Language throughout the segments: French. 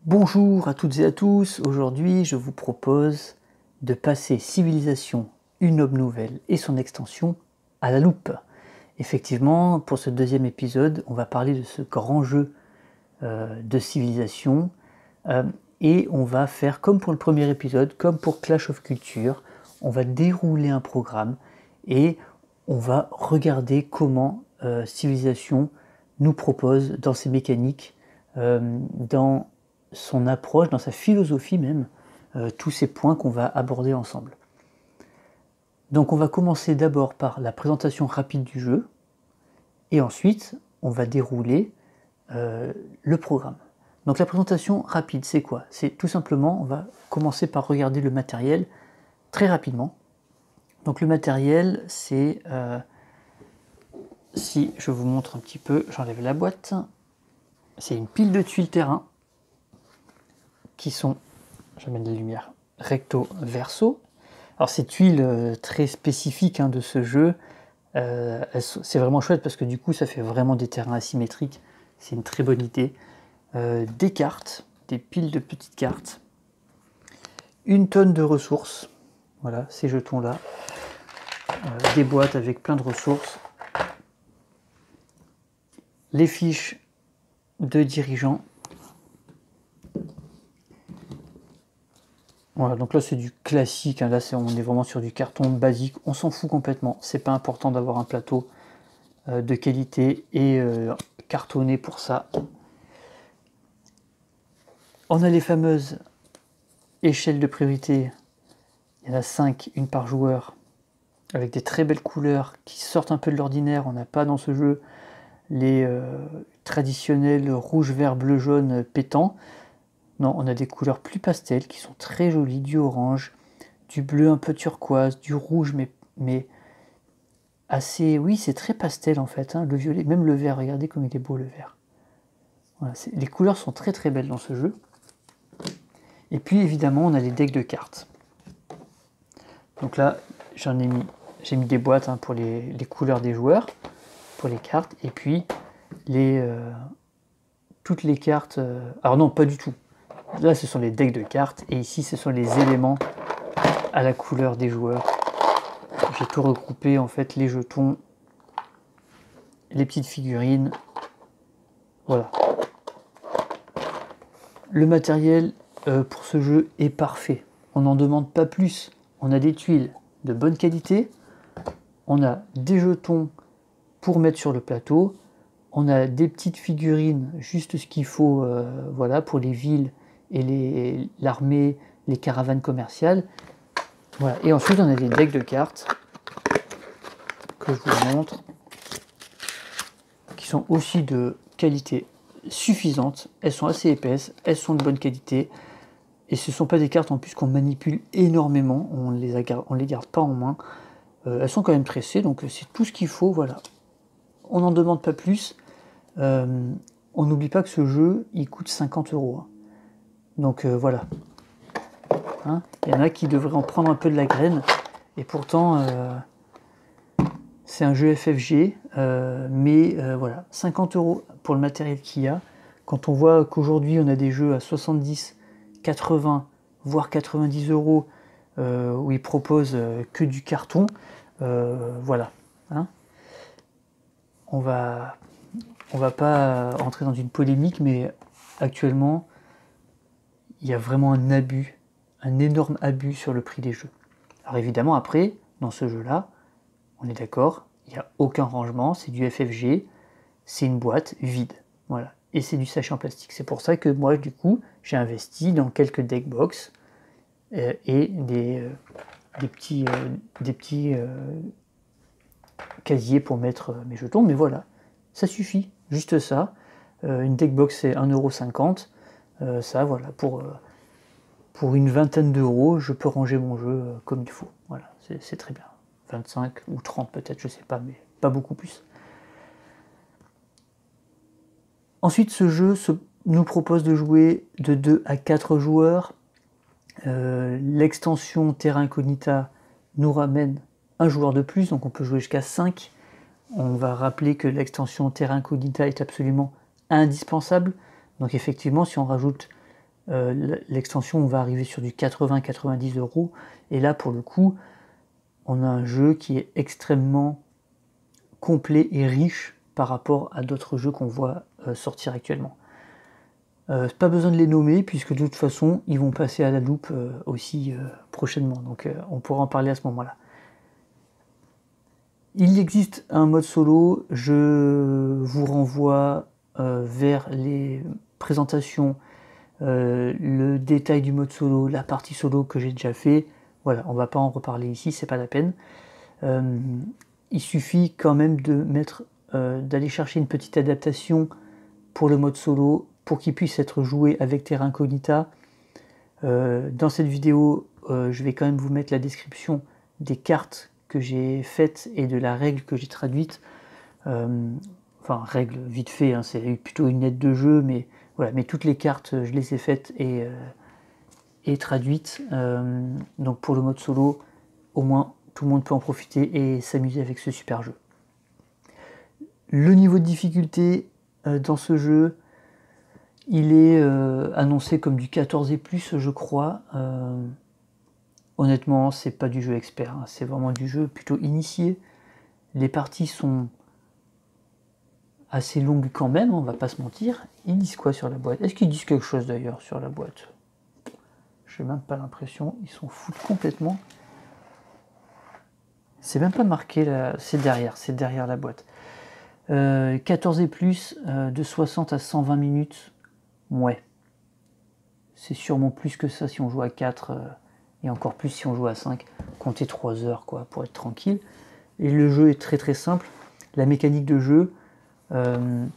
Bonjour à toutes et à tous, aujourd'hui je vous propose de passer Civilisation, une aube nouvelle et son extension à la loupe. Effectivement, pour ce deuxième épisode, on va parler de ce grand jeu de Civilisation et on va faire comme pour le premier épisode, comme pour Clash of Culture, on va dérouler un programme et on va regarder comment Civilisation nous propose dans ses mécaniques, dans son approche, dans sa philosophie même, tous ces points qu'on va aborder ensemble. Donc on va commencer d'abord par la présentation rapide du jeu, et ensuite on va dérouler le programme. Donc la présentation rapide, c'est quoi? C'est tout simplement, on va commencer par regarder le matériel très rapidement. Donc le matériel, c'est, si je vous montre un petit peu, j'enlève la boîte, c'est une pile de tuiles terrain, qui sont, j'amène la lumière, recto verso. Alors ces tuiles très spécifiques de ce jeu, c'est vraiment chouette parce que du coup ça fait vraiment des terrains asymétriques, c'est une très bonne idée. Des cartes, des piles de petites cartes, une tonne de ressources, voilà ces jetons là, des boîtes avec plein de ressources, les fiches de dirigeants. Voilà, donc là c'est du classique, là on est vraiment sur du carton basique, on s'en fout complètement, c'est pas important d'avoir un plateau de qualité et cartonné pour ça. On a les fameuses échelles de priorité, il y en a 5, une par joueur, avec des très belles couleurs qui sortent un peu de l'ordinaire. On n'a pas dans ce jeu les traditionnels rouge, vert, bleu, jaune pétants. Non, on a des couleurs plus pastel qui sont très jolies, du orange, du bleu un peu turquoise, du rouge mais assez... Oui, c'est très pastel en fait, le violet, même le vert, regardez comme il est beau le vert. Voilà, les couleurs sont très très belles dans ce jeu. Et puis évidemment, on a les decks de cartes. Donc là, j'ai mis des boîtes pour les couleurs des joueurs, pour les cartes, et puis toutes les cartes... alors non, pas du tout. Là, ce sont les decks de cartes, et ici, ce sont les éléments à la couleur des joueurs. J'ai tout regroupé, en fait, les jetons, les petites figurines. Voilà. Le matériel pour ce jeu est parfait. On n'en demande pas plus. On a des tuiles de bonne qualité. On a des jetons pour mettre sur le plateau. On a des petites figurines, juste ce qu'il faut voilà, pour les villes et l'armée, les caravanes commerciales. Voilà. Et ensuite, on a des decks de cartes que je vous montre, qui sont aussi de qualité suffisante. Elles sont assez épaisses, elles sont de bonne qualité. Et ce ne sont pas des cartes en plus qu'on manipule énormément, on les garde pas en main. Elles sont quand même tressées, donc c'est tout ce qu'il faut, voilà. On n'en demande pas plus. On n'oublie pas que ce jeu, il coûte 50 €. Donc voilà. Il y en a qui devraient en prendre un peu de la graine. Et pourtant, c'est un jeu FFG. Mais voilà, 50 € pour le matériel qu'il y a. Quand on voit qu'aujourd'hui, on a des jeux à 70, 80, voire 90 € où ils proposent que du carton, voilà. On va pas entrer dans une polémique, mais actuellement, il y a vraiment un abus, un énorme abus sur le prix des jeux. Alors évidemment, après, dans ce jeu-là, on est d'accord, il n'y a aucun rangement, c'est du FFG, c'est une boîte vide, voilà. Et c'est du sachet en plastique. C'est pour ça que moi, du coup, j'ai investi dans quelques deck box et des petits casiers pour mettre mes jetons, mais voilà, ça suffit, juste ça. Une deck box c'est 1,50 €, ça voilà, pour une vingtaine d'euros, je peux ranger mon jeu comme il faut, voilà, c'est très bien. 25 ou 30 peut-être, je sais pas, mais pas beaucoup plus. Ensuite, ce jeu nous propose de jouer de 2 à 4 joueurs. L'extension Terra Incognita nous ramène un joueur de plus, donc on peut jouer jusqu'à 5. On va rappeler que l'extension Terra Incognita est absolument indispensable. Donc effectivement, si on rajoute L'extension, on va arriver sur du 80-90 €. Et là, pour le coup, on a un jeu qui est extrêmement complet et riche par rapport à d'autres jeux qu'on voit sortir actuellement. Pas besoin de les nommer, puisque de toute façon, ils vont passer à la loupe aussi prochainement. Donc on pourra en parler à ce moment-là. Il existe un mode solo, je vous renvoie vers les présentations, le détail du mode solo, la partie solo que j'ai déjà fait. Voilà, on va pas en reparler ici, c'est pas la peine. Il suffit quand même de d'aller chercher une petite adaptation pour le mode solo, pour qu'il puisse être joué avec Terra Incognita. Dans cette vidéo, je vais quand même vous mettre la description des cartes que j'ai faites et de la règle que j'ai traduite. Enfin, règle vite fait, hein, c'est plutôt une aide de jeu, mais voilà, mais toutes les cartes, je les ai faites et traduites. Donc pour le mode solo, au moins tout le monde peut en profiter et s'amuser avec ce super jeu. Le niveau de difficulté dans ce jeu, il est annoncé comme du 14 et plus, je crois. Honnêtement, c'est pas du jeu expert, hein, c'est vraiment du jeu plutôt initié. Les parties sont assez longues quand même, on va pas se mentir. Ils disent quoi sur la boîte? Est-ce qu'ils disent quelque chose d'ailleurs sur la boîte? J'ai même pas l'impression, ils s'en foutent complètement. C'est même pas marqué là, c'est derrière la boîte. 14 et plus, de 60 à 120 minutes, ouais. C'est sûrement plus que ça si on joue à 4, et encore plus si on joue à 5. Comptez 3 heures quoi, pour être tranquille. Et le jeu est très très simple. La mécanique de jeu, on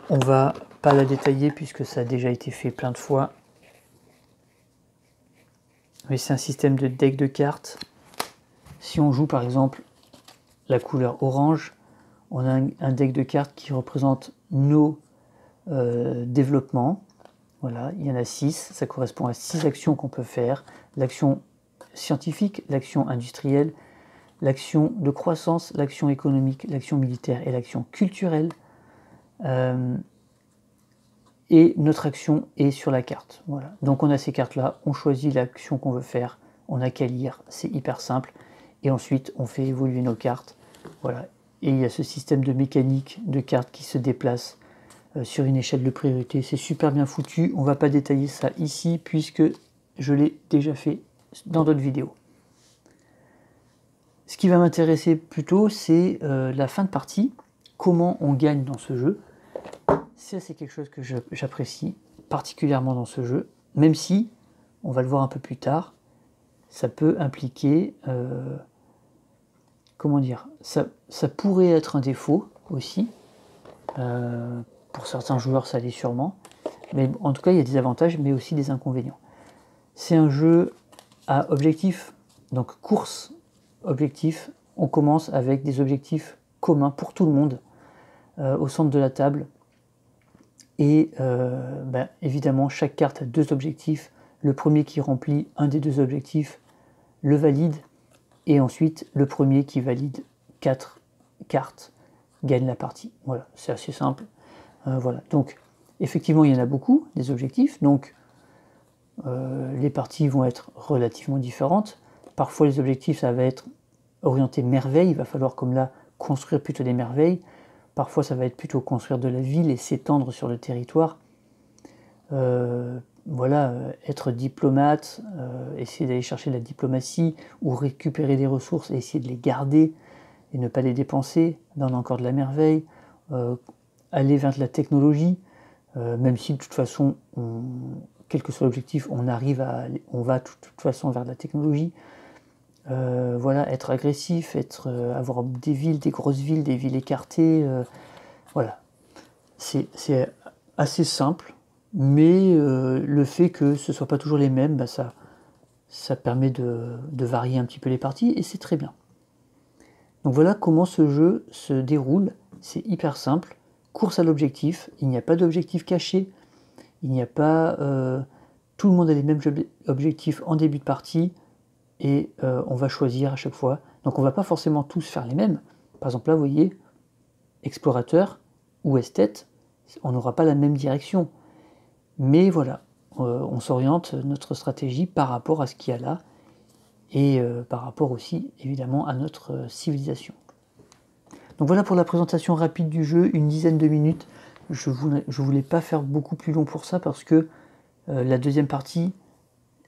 va pas la détailler puisque ça a déjà été fait plein de fois. Mais c'est un système de deck de cartes. Si on joue par exemple la couleur orange, on a un deck de cartes qui représente nos développements. Voilà, il y en a 6, ça correspond à 6 actions qu'on peut faire. L'action scientifique, l'action industrielle, l'action de croissance, l'action économique, l'action militaire et l'action culturelle. Et notre action est sur la carte. Voilà. Donc on a ces cartes-là, on choisit l'action qu'on veut faire, on n'a qu'à lire, c'est hyper simple. Et ensuite, on fait évoluer nos cartes. Voilà. Et il y a ce système de mécanique de cartes qui se déplace sur une échelle de priorité. C'est super bien foutu. On ne va pas détailler ça ici puisque je l'ai déjà fait dans d'autres vidéos. Ce qui va m'intéresser plutôt, c'est la fin de partie. Comment on gagne dans ce jeu. Ça, c'est quelque chose que j'apprécie particulièrement dans ce jeu. Même si, on va le voir un peu plus tard, ça peut impliquer... comment dire, ça pourrait être un défaut aussi. Pour certains joueurs, ça l'est sûrement. Mais en tout cas, il y a des avantages, mais aussi des inconvénients. C'est un jeu à objectif, donc course, objectif. On commence avec des objectifs communs pour tout le monde au centre de la table. Et évidemment, chaque carte a 2 objectifs. Le premier qui remplit un des 2 objectifs le valide. Et ensuite, le premier qui valide 4 cartes gagne la partie. Voilà, c'est assez simple. Voilà. Donc, effectivement, il y en a beaucoup, des objectifs. Donc, les parties vont être relativement différentes. Parfois, les objectifs, ça va être orienté merveille. Il va falloir, comme là, construire plutôt des merveilles. Parfois, ça va être plutôt construire de la ville et s'étendre sur le territoire. Voilà, être diplomate, essayer d'aller chercher de la diplomatie ou récupérer des ressources et essayer de les garder et ne pas les dépenser. Là, on a encore de la merveille. Aller vers de la technologie, même si de toute façon, quel que soit l'objectif, on va de toute façon vers de la technologie. Voilà, être agressif, avoir des villes, des grosses villes, des villes écartées. Voilà, c'est assez simple. Mais le fait que ce ne soit pas toujours les mêmes, ça permet de varier un petit peu les parties et c'est très bien. Donc voilà comment ce jeu se déroule. C'est hyper simple. Course à l'objectif. Il n'y a pas d'objectif caché. Il n'y a pas... tout le monde a les mêmes objectifs en début de partie et on va choisir à chaque fois. Donc on ne va pas forcément tous faire les mêmes. Par exemple là, vous voyez, explorateur ou esthète, on n'aura pas la même direction. Mais voilà, on s'oriente notre stratégie par rapport à ce qu'il y a là, et par rapport aussi, évidemment, à notre civilisation. Donc voilà pour la présentation rapide du jeu, une dizaine de minutes. Je voulais pas faire beaucoup plus long pour ça, parce que la deuxième partie,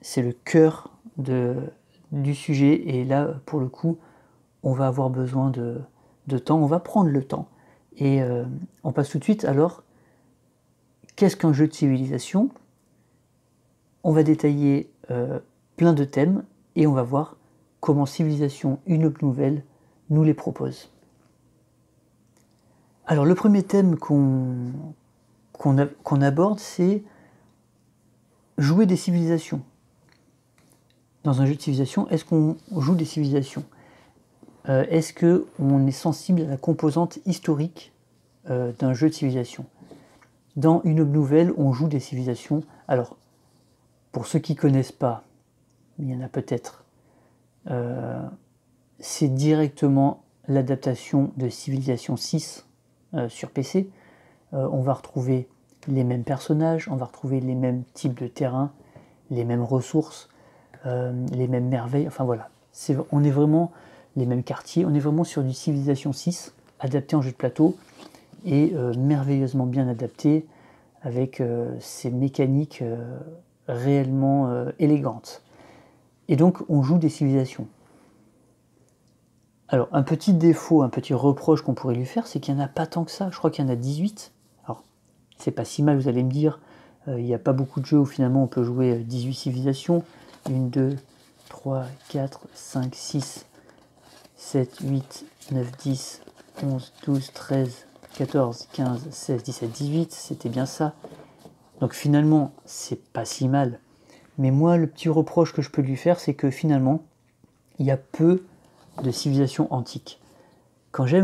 c'est le cœur du sujet, et là, pour le coup, on va avoir besoin de temps, on va prendre le temps. Et on passe tout de suite, alors, qu'est-ce qu'un jeu de civilisation? On va détailler plein de thèmes, et on va voir comment Civilisation, une nouvelle, nous les propose. Alors le premier thème qu'on aborde, c'est jouer des civilisations. Dans un jeu de civilisation, est-ce qu'on joue des civilisations? Est-ce qu'on est sensible à la composante historique d'un jeu de civilisation? Dans une nouvelle, on joue des civilisations. Alors, pour ceux qui ne connaissent pas, il y en a peut-être, c'est directement l'adaptation de Civilization 6 sur PC. On va retrouver les mêmes personnages, on va retrouver les mêmes types de terrains, les mêmes ressources, les mêmes merveilles, enfin voilà. On est vraiment les mêmes quartiers, on est vraiment sur du Civilization 6, adapté en jeu de plateau, et merveilleusement bien adapté, avec ces mécaniques réellement élégantes. Et donc on joue des civilisations. Alors un petit défaut, un petit reproche qu'on pourrait lui faire, c'est qu'il n'y en a pas tant que ça. Je crois qu'il y en a 18. Alors c'est pas si mal, vous allez me dire, il n'y a pas beaucoup de jeux où finalement on peut jouer 18 civilisations. 1, 2, 3, 4, 5, 6, 7, 8, 9, 10, 11, 12, 13, 14, 15, 16, 17, 18, c'était bien ça. Donc finalement, c'est pas si mal. Mais moi, le petit reproche que je peux lui faire, c'est que finalement, il y a peu de civilisations antiques. Quand je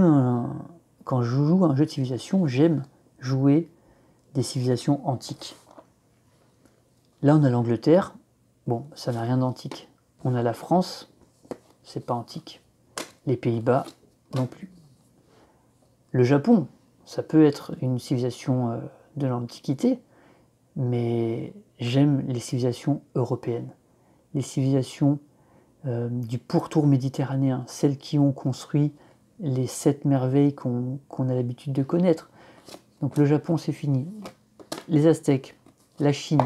joue à un jeu de civilisation, j'aime jouer des civilisations antiques. Là, on a l'Angleterre. Bon, ça n'a rien d'antique. On a la France, c'est pas antique. Les Pays-Bas, non plus. Le Japon, ça peut être une civilisation de l'Antiquité, mais j'aime les civilisations européennes. Les civilisations du pourtour méditerranéen, celles qui ont construit les 7 merveilles qu'on a l'habitude de connaître. Donc le Japon, c'est fini. Les Aztèques, la Chine,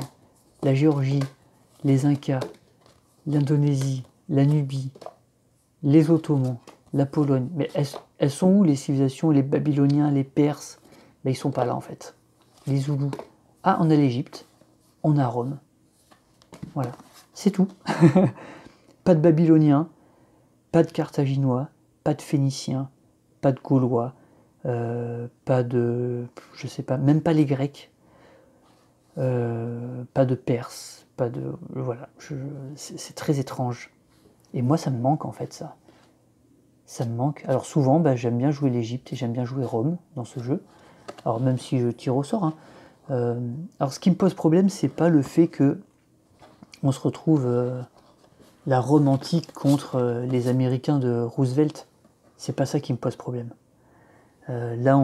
la Géorgie, les Incas, l'Indonésie, la Nubie, les Ottomans, la Pologne. Mais elles sont où les civilisations? Les Babyloniens, les Perses? Ben, ils sont pas là en fait. Les Zoulous. Ah, on a l'Égypte, on a Rome. Voilà, c'est tout. Pas de Babyloniens, pas de Carthaginois, pas de Phéniciens, pas de Gaulois, pas de, je sais pas, même pas les Grecs, pas de Perses, pas de, voilà, c'est très étrange. Et moi, ça me manque en fait, ça. Ça me manque. Alors souvent, bah, j'aime bien jouer l'Égypte et j'aime bien jouer Rome dans ce jeu. Alors même si je tire au sort. Hein. Alors ce qui me pose problème, c'est pas le fait que on se retrouve la Rome antique contre les Américains de Roosevelt. C'est pas ça qui me pose problème. Là,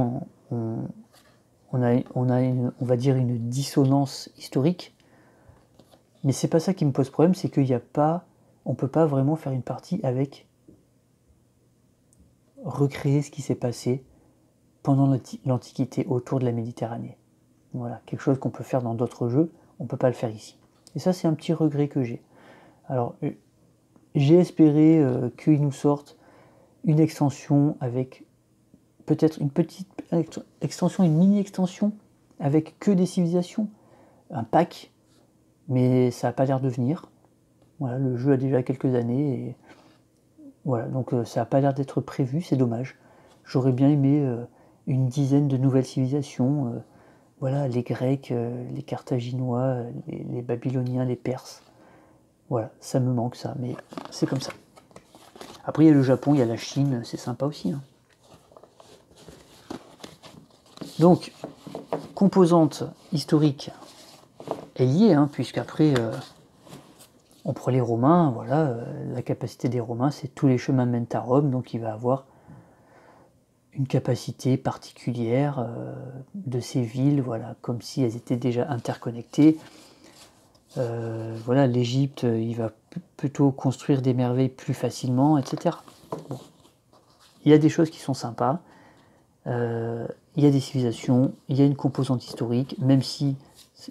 on va dire une dissonance historique, mais c'est pas ça qui me pose problème, c'est qu'il n'y a pas, on peut pas vraiment faire une partie avec recréer ce qui s'est passé pendant l'Antiquité autour de la Méditerranée. Voilà, quelque chose qu'on peut faire dans d'autres jeux, on peut pas le faire ici. Et ça, c'est un petit regret que j'ai. Alors, j'ai espéré qu'ils nous sortent une extension avec peut-être une petite extension, une mini-extension avec que des civilisations, un pack, mais ça n'a pas l'air de venir. Voilà, le jeu a déjà quelques années et voilà, donc ça n'a pas l'air d'être prévu, c'est dommage. J'aurais bien aimé une dizaine de nouvelles civilisations, voilà, les Grecs, les Carthaginois, les Babyloniens, les Perses. Voilà, ça me manque ça, mais c'est comme ça. Après, il y a le Japon, il y a la Chine, c'est sympa aussi. Hein. Donc, composante historique est liée, hein, puisqu'après, on prend les Romains, voilà, la capacité des Romains, c'est tous les chemins mènent à Rome, donc il va avoir une capacité particulière de ces villes, voilà, comme si elles étaient déjà interconnectées. Voilà, l'Égypte, il va plutôt construire des merveilles plus facilement, etc. Bon. Il y a des choses qui sont sympas, il y a des civilisations, il y a une composante historique, même si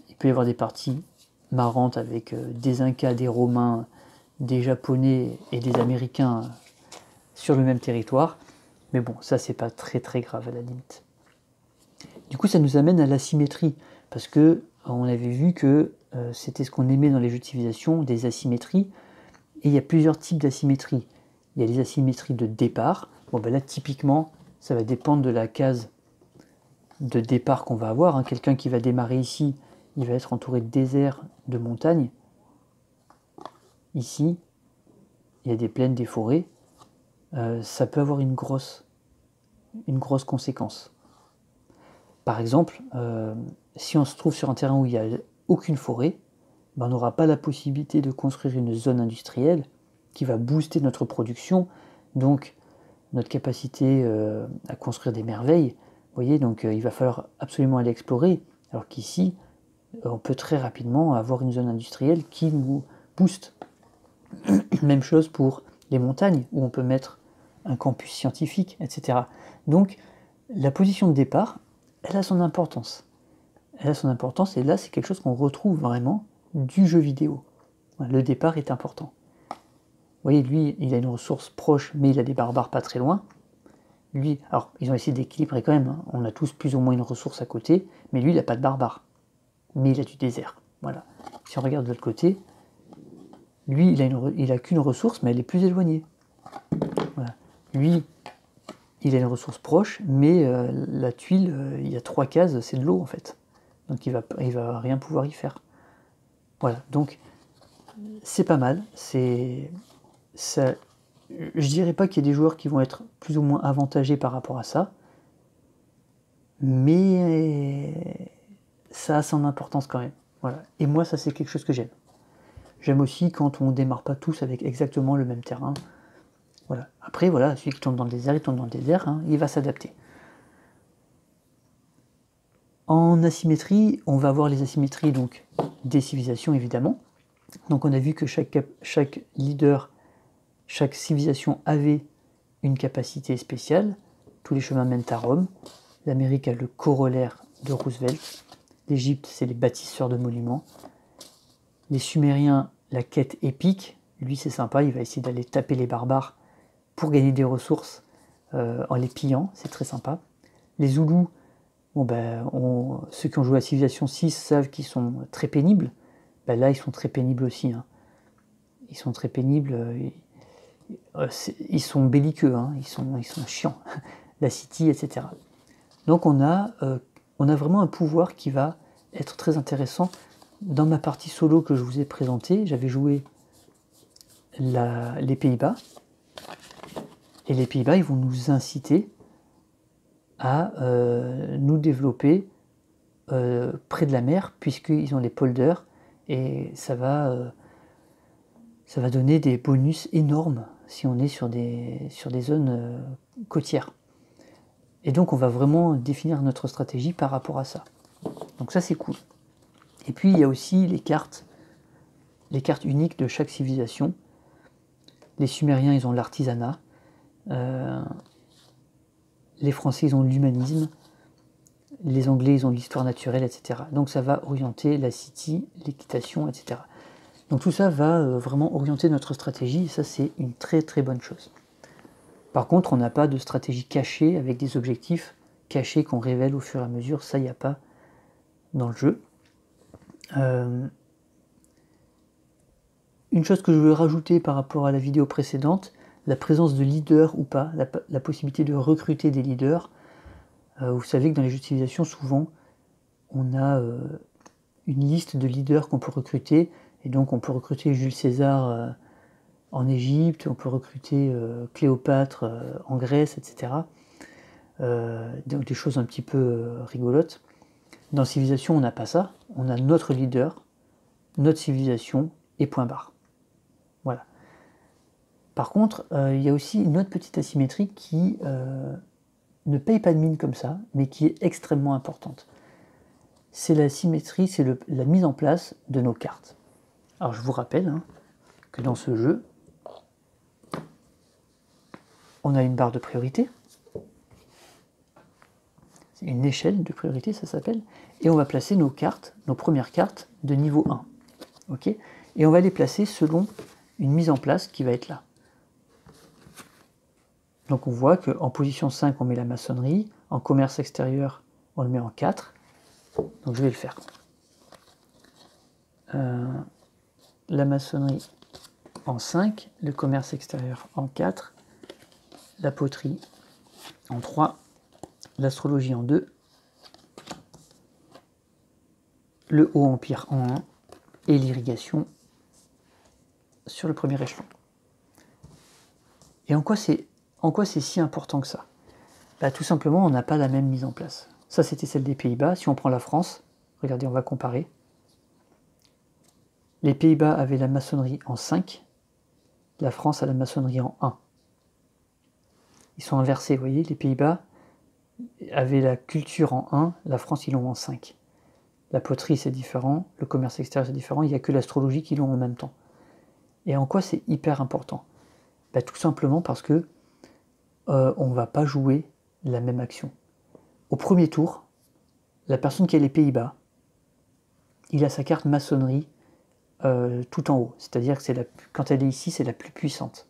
il peut y avoir des parties marrantes avec des Incas, des Romains, des Japonais et des Américains sur le même territoire. Mais bon, ça c'est pas très très grave à la limite. Du coup, ça nous amène à l'asymétrie, parce que on avait vu que c'était ce qu'on aimait dans les jeux de civilisation, des asymétries, et il y a plusieurs types d'asymétries. Il y a les asymétries de départ. Bon ben là, typiquement, ça va dépendre de la case de départ qu'on va avoir. Hein. Quelqu'un qui va démarrer ici, il va être entouré de déserts, de montagnes. Ici, il y a des plaines, des forêts. Ça peut avoir une grosse conséquence. Par exemple, si on se trouve sur un terrain où il n'y a aucune forêt, ben on n'aura pas la possibilité de construire une zone industrielle qui va booster notre production, donc notre capacité à construire des merveilles. Vous voyez, donc il va falloir absolument aller explorer, alors qu'ici, on peut très rapidement avoir une zone industrielle qui nous booste. Même chose pour les montagnes, où on peut mettre un campus scientifique, etc. Donc, la position de départ, elle a son importance. Elle a son importance, et là, c'est quelque chose qu'on retrouve vraiment du jeu vidéo. Le départ est important. Vous voyez, lui, il a une ressource proche, mais il a des barbares pas très loin. Lui, alors, ils ont essayé d'équilibrer quand même. Hein. On a tous plus ou moins une ressource à côté, mais lui, il n'a pas de barbares. Mais il a du désert. Voilà. Si on regarde de l'autre côté, lui, il a qu'une ressource, mais elle est plus éloignée. Voilà. Lui, il a une ressource proche, mais la tuile, il y a 3 cases, c'est de l'eau en fait. Donc il va rien pouvoir y faire. Voilà, donc c'est pas mal. Ça, je dirais pas qu'il y a des joueurs qui vont être plus ou moins avantagés par rapport à ça, mais ça a son importance quand même. Voilà. Et moi, ça c'est quelque chose que j'aime. J'aime aussi quand on démarre pas tous avec exactement le même terrain. Voilà. Après, voilà, celui qui tombe dans le désert, il tombe dans le désert, hein, il va s'adapter. En asymétrie, on va avoir les asymétries donc des civilisations évidemment. Donc on a vu que chaque leader, chaque civilisation avait une capacité spéciale. Tous les chemins mènent à Rome. L'Amérique a le corollaire de Roosevelt. L'Égypte, c'est les bâtisseurs de monuments. Les Sumériens, la quête épique. Lui, c'est sympa, il va essayer d'aller taper les barbares pour gagner des ressources en les pillant. C'est très sympa. Les Zoulous, bon ben, ceux qui ont joué à Civilization 6 savent qu'ils sont très pénibles. Ben là, ils sont très pénibles aussi. Hein. Ils sont très pénibles. Ils sont belliqueux. Hein. Ils sont chiants. La City, etc. Donc on a vraiment un pouvoir qui va être très intéressant. Dans ma partie solo que je vous ai présentée, j'avais joué les Pays-Bas. Et les Pays-Bas, ils vont nous inciter à nous développer près de la mer, puisqu'ils ont les polders, et ça va donner des bonus énormes si on est sur des zones côtières. Et donc on va vraiment définir notre stratégie par rapport à ça. Donc ça c'est cool. Et puis il y a aussi les cartes uniques de chaque civilisation. Les Sumériens, ils ont l'artisanat. Les Français, ils ont l'humanisme. Les Anglais, ils ont l'histoire naturelle, etc. Donc ça va orienter la city, l'équitation, etc. Donc tout ça va vraiment orienter notre stratégie, et ça c'est une très très bonne chose. Par contre, on n'a pas de stratégie cachée avec des objectifs cachés qu'on révèle au fur et à mesure, ça il n'y a pas dans le jeu. Une chose que je veux rajouter par rapport à la vidéo précédente, la présence de leaders ou pas, la possibilité de recruter des leaders. Vous savez que dans les jeux de civilisation, souvent, on a une liste de leaders qu'on peut recruter, et donc on peut recruter Jules César en Égypte, on peut recruter Cléopâtre en Grèce, etc. Donc des choses un petit peu rigolotes. Dans Civilisation, on n'a pas ça, on a notre leader, notre civilisation, et point barre. Voilà. Par contre, il y a aussi une autre petite asymétrie qui ne paye pas de mine comme ça, mais qui est extrêmement importante. C'est la symétrie, c'est la mise en place de nos cartes. Alors je vous rappelle hein, que dans ce jeu, on a une barre de priorité, c'est une échelle de priorité ça s'appelle, et on va placer nos cartes, nos premières cartes de niveau 1. Okay, et on va les placer selon une mise en place qui va être là. Donc on voit qu'en position 5 on met la maçonnerie, en commerce extérieur on le met en 4, donc je vais le faire. La maçonnerie en 5, le commerce extérieur en 4, la poterie en 3, l'astrologie en 2, le haut empire en 1 et l'irrigation sur le premier échelon. Et en quoi c'est si important que ça? Bah, tout simplement, on n'a pas la même mise en place. Ça, c'était celle des Pays-Bas. Si on prend la France, regardez, on va comparer. Les Pays-Bas avaient la maçonnerie en 5, la France a la maçonnerie en 1. Ils sont inversés, vous voyez, les Pays-Bas avaient la culture en 1, la France, ils l'ont en 5. La poterie, c'est différent, le commerce extérieur, c'est différent, il n'y a que l'astrologie qui l'ont en même temps. Et en quoi c'est hyper important? Bah, tout simplement parce que on ne va pas jouer la même action. Au premier tour, la personne qui a les Pays-Bas, il a sa carte maçonnerie tout en haut. C'est-à-dire que quand elle est ici, c'est la plus puissante.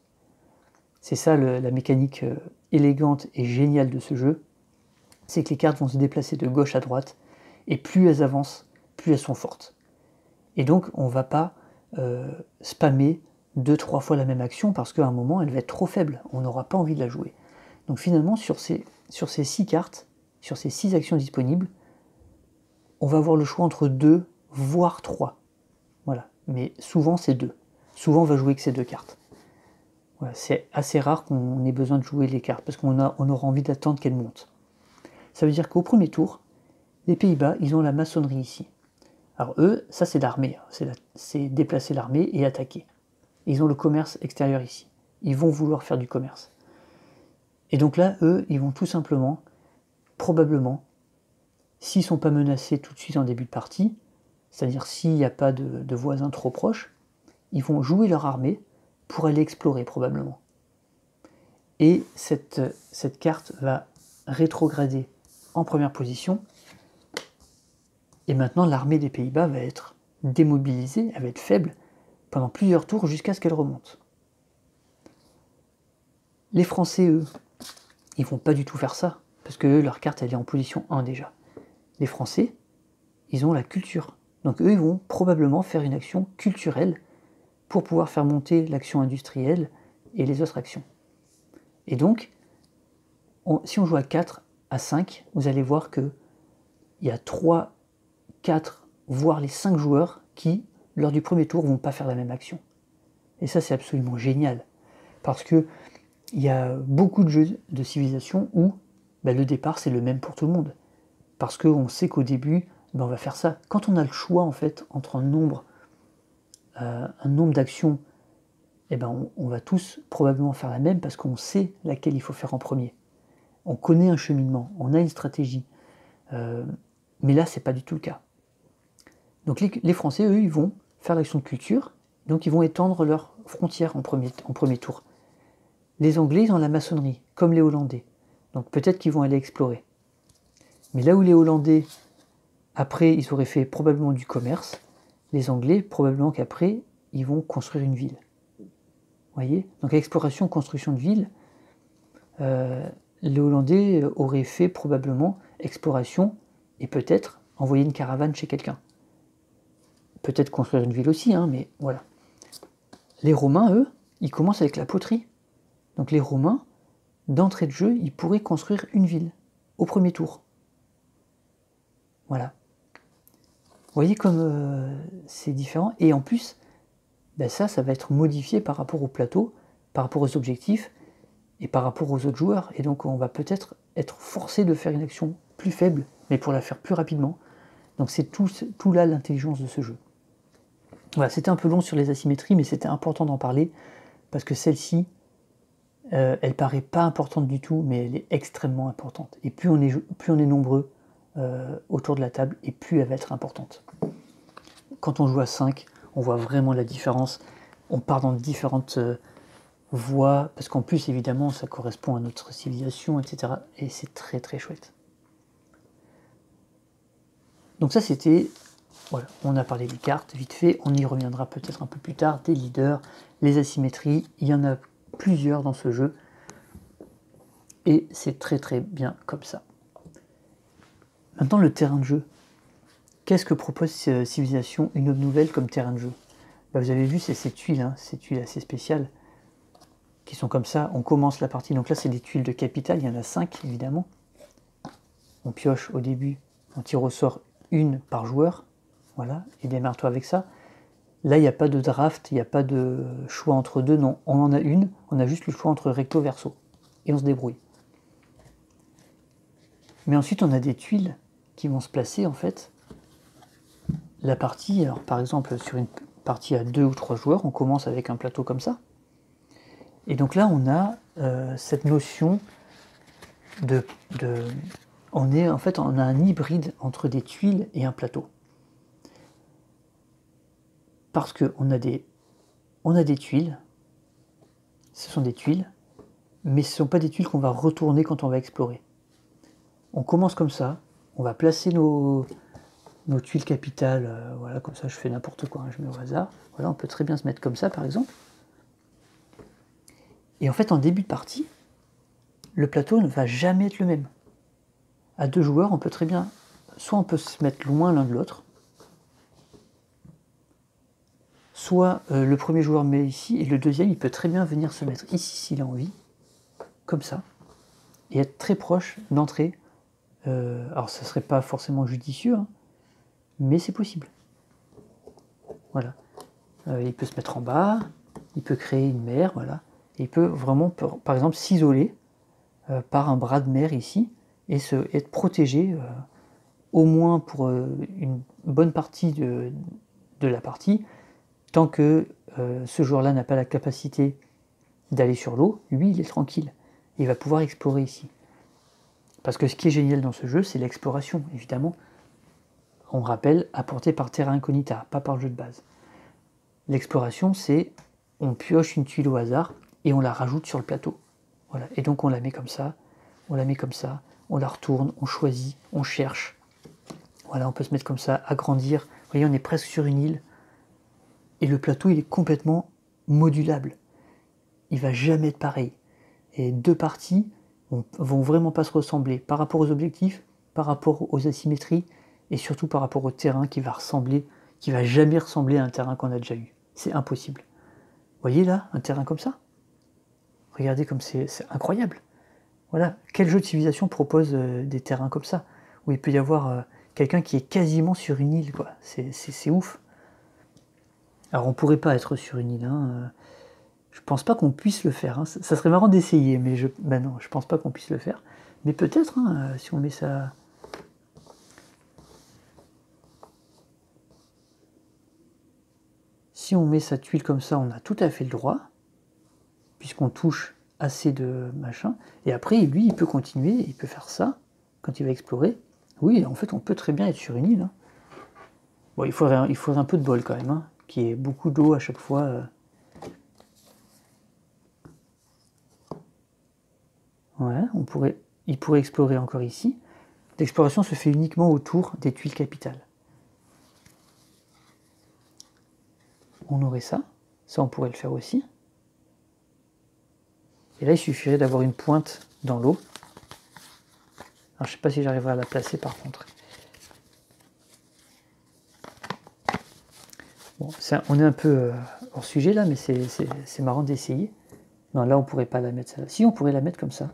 C'est ça la mécanique élégante et géniale de ce jeu. C'est que les cartes vont se déplacer de gauche à droite, et plus elles avancent, plus elles sont fortes. Et donc, on ne va pas spammer 2-3 fois la même action, parce qu'à un moment, elle va être trop faible. On n'aura pas envie de la jouer. Donc finalement, sur ces 6 cartes, sur ces 6 actions disponibles, on va avoir le choix entre 2, voire 3. Voilà. Mais souvent, c'est 2. Souvent, on va jouer que ces 2 cartes. Voilà. C'est assez rare qu'on ait besoin de jouer les cartes, parce qu'on aura envie d'attendre qu'elles montent. Ça veut dire qu'au premier tour, les Pays-Bas, ils ont la maçonnerie ici. Alors eux, ça c'est l'armée, c'est déplacer l'armée et attaquer. Ils ont le commerce extérieur ici. Ils vont vouloir faire du commerce. Et donc là, eux, ils vont tout simplement, probablement, s'ils ne sont pas menacés tout de suite en début de partie, c'est-à-dire s'il n'y a pas de voisins trop proches, ils vont jouer leur armée pour aller explorer probablement. Et cette carte va rétrograder en première position, et maintenant l'armée des Pays-Bas va être démobilisée, elle va être faible, pendant plusieurs tours jusqu'à ce qu'elle remonte. Les Français, eux, ils vont pas du tout faire ça, parce que leur carte elle est en position 1 déjà. Les Français, ils ont la culture. Donc eux, ils vont probablement faire une action culturelle pour pouvoir faire monter l'action industrielle et les autres actions. Et donc, si on joue à 4, à 5, vous allez voir qu'il y a 3, 4, voire les 5 joueurs qui, lors du premier tour, vont pas faire la même action. Et ça, c'est absolument génial. Parce que il y a beaucoup de jeux de civilisation où le départ, c'est le même pour tout le monde. Parce qu'on sait qu'au début, on va faire ça. Quand on a le choix, en fait, entre un nombre d'actions, on va tous probablement faire la même parce qu'on sait laquelle il faut faire en premier. On connaît un cheminement, on a une stratégie. Mais là, c'est pas du tout le cas. Donc les Français, eux, ils vont faire l'action de culture, donc ils vont étendre leurs frontières en premier tour. Les Anglais, ils ont la maçonnerie, comme les Hollandais. Donc peut-être qu'ils vont aller explorer. Mais là où les Hollandais, après, ils auraient fait probablement du commerce, les Anglais, probablement qu'après, ils vont construire une ville. Vous voyez? Donc exploration, construction de ville, les Hollandais auraient fait probablement exploration et peut-être envoyer une caravane chez quelqu'un. Peut-être construire une ville aussi, mais voilà. Les Romains, eux, ils commencent avec la poterie. Donc les Romains, d'entrée de jeu, ils pourraient construire une ville, au premier tour. Voilà. Vous voyez comme c'est différent. Et en plus, ça va être modifié par rapport au plateau, par rapport aux objectifs, et par rapport aux autres joueurs. Et donc on va peut-être être forcé de faire une action plus faible, mais pour la faire plus rapidement. Donc c'est tout là l'intelligence de ce jeu. Voilà, c'était un peu long sur les asymétries, mais c'était important d'en parler, parce que celle-ci, Elle paraît pas importante du tout, mais elle est extrêmement importante. Et plus on est nombreux autour de la table, et plus elle va être importante. Quand on joue à 5, on voit vraiment la différence. On part dans différentes voies, parce qu'en plus, évidemment, ça correspond à notre civilisation, etc. Et c'est très très chouette. Donc ça, c'était... Voilà, on a parlé des cartes, vite fait. On y reviendra peut-être un peu plus tard. Des leaders, les asymétries. Il y en a plusieurs dans ce jeu. Et c'est très très bien comme ça. Maintenant, le terrain de jeu. Qu'est-ce que propose Civilisation, une autre nouvelle comme terrain de jeu? Vous avez vu, c'est ces tuiles assez spéciales, qui sont comme ça. On commence la partie, donc là c'est des tuiles de capital, il y en a 5 évidemment. On pioche au début, on tire au sort une par joueur, voilà, et démarre-toi avec ça. Là il n'y a pas de draft, il n'y a pas de choix entre deux, non, on en a une, on a juste le choix entre recto verso, et on se débrouille. Mais ensuite on a des tuiles qui vont se placer en fait. La partie, alors par exemple sur une partie à 2 ou 3 joueurs, on commence avec un plateau comme ça. Et donc là, on a cette notion on a un hybride entre des tuiles et un plateau. Parce qu'on a des tuiles, ce sont des tuiles, mais ce ne sont pas des tuiles qu'on va retourner quand on va explorer. On commence comme ça, on va placer nos tuiles capitales, voilà, comme ça je fais n'importe quoi, je mets au hasard. Voilà, on peut très bien se mettre comme ça par exemple. Et en fait, en début de partie, le plateau ne va jamais être le même. À 2 joueurs, on peut très bien, soit on peut se mettre loin l'un de l'autre, soit le premier joueur met ici, et le deuxième, il peut très bien venir se mettre ici s'il a envie, comme ça, et être très proche d'entrée. Alors, ça ne serait pas forcément judicieux, hein, mais c'est possible. Voilà. Il peut se mettre en bas, il peut créer une mer, voilà. Et il peut vraiment, par exemple, s'isoler par un bras de mer ici, et être protégé, au moins pour une bonne partie de la partie, tant que ce joueur-là n'a pas la capacité d'aller sur l'eau, lui il est tranquille, il va pouvoir explorer ici. Parce que ce qui est génial dans ce jeu, c'est l'exploration, évidemment. On rappelle, apporté par Terra Incognita, pas par le jeu de base. L'exploration, c'est on pioche une tuile au hasard et on la rajoute sur le plateau. Voilà. Et donc on la met comme ça, on la met comme ça, on la retourne, on choisit, on cherche. Voilà, on peut se mettre comme ça, agrandir. Vous voyez, on est presque sur une île. Et le plateau, il est complètement modulable. Il va jamais être pareil. Et 2 parties vont vraiment pas se ressembler par rapport aux objectifs, par rapport aux asymétries, et surtout par rapport au terrain qui va jamais ressembler à un terrain qu'on a déjà eu. C'est impossible. Vous voyez là, un terrain comme ça? Regardez comme c'est incroyable. Voilà, quel jeu de civilisation propose des terrains comme ça, où il peut y avoir quelqu'un qui est quasiment sur une île, quoi. C'est ouf. Alors on pourrait pas être sur une île, hein. Je pense pas qu'on puisse le faire, hein. Ça serait marrant d'essayer, mais non, je pense pas qu'on puisse le faire. Mais peut-être, hein, si on met ça... Si on met sa tuile comme ça, on a tout à fait le droit, puisqu'on touche assez de machin. Et après, lui, il peut continuer, il peut faire ça, quand il va explorer. Oui, en fait, on peut très bien être sur une île, hein. Bon, il faudrait un peu de bol quand même, hein, qu'il y ait beaucoup d'eau à chaque fois. Ouais, il pourrait explorer encore ici. L'exploration se fait uniquement autour des tuiles capitales. On aurait ça on pourrait le faire aussi. Et là, il suffirait d'avoir une pointe dans l'eau. Alors, je ne sais pas si j'arriverai à la placer par contre. Bon, on est un peu hors sujet là, mais c'est marrant d'essayer. Non, là, on ne pourrait pas la mettre celle-là. Si, on pourrait la mettre comme ça.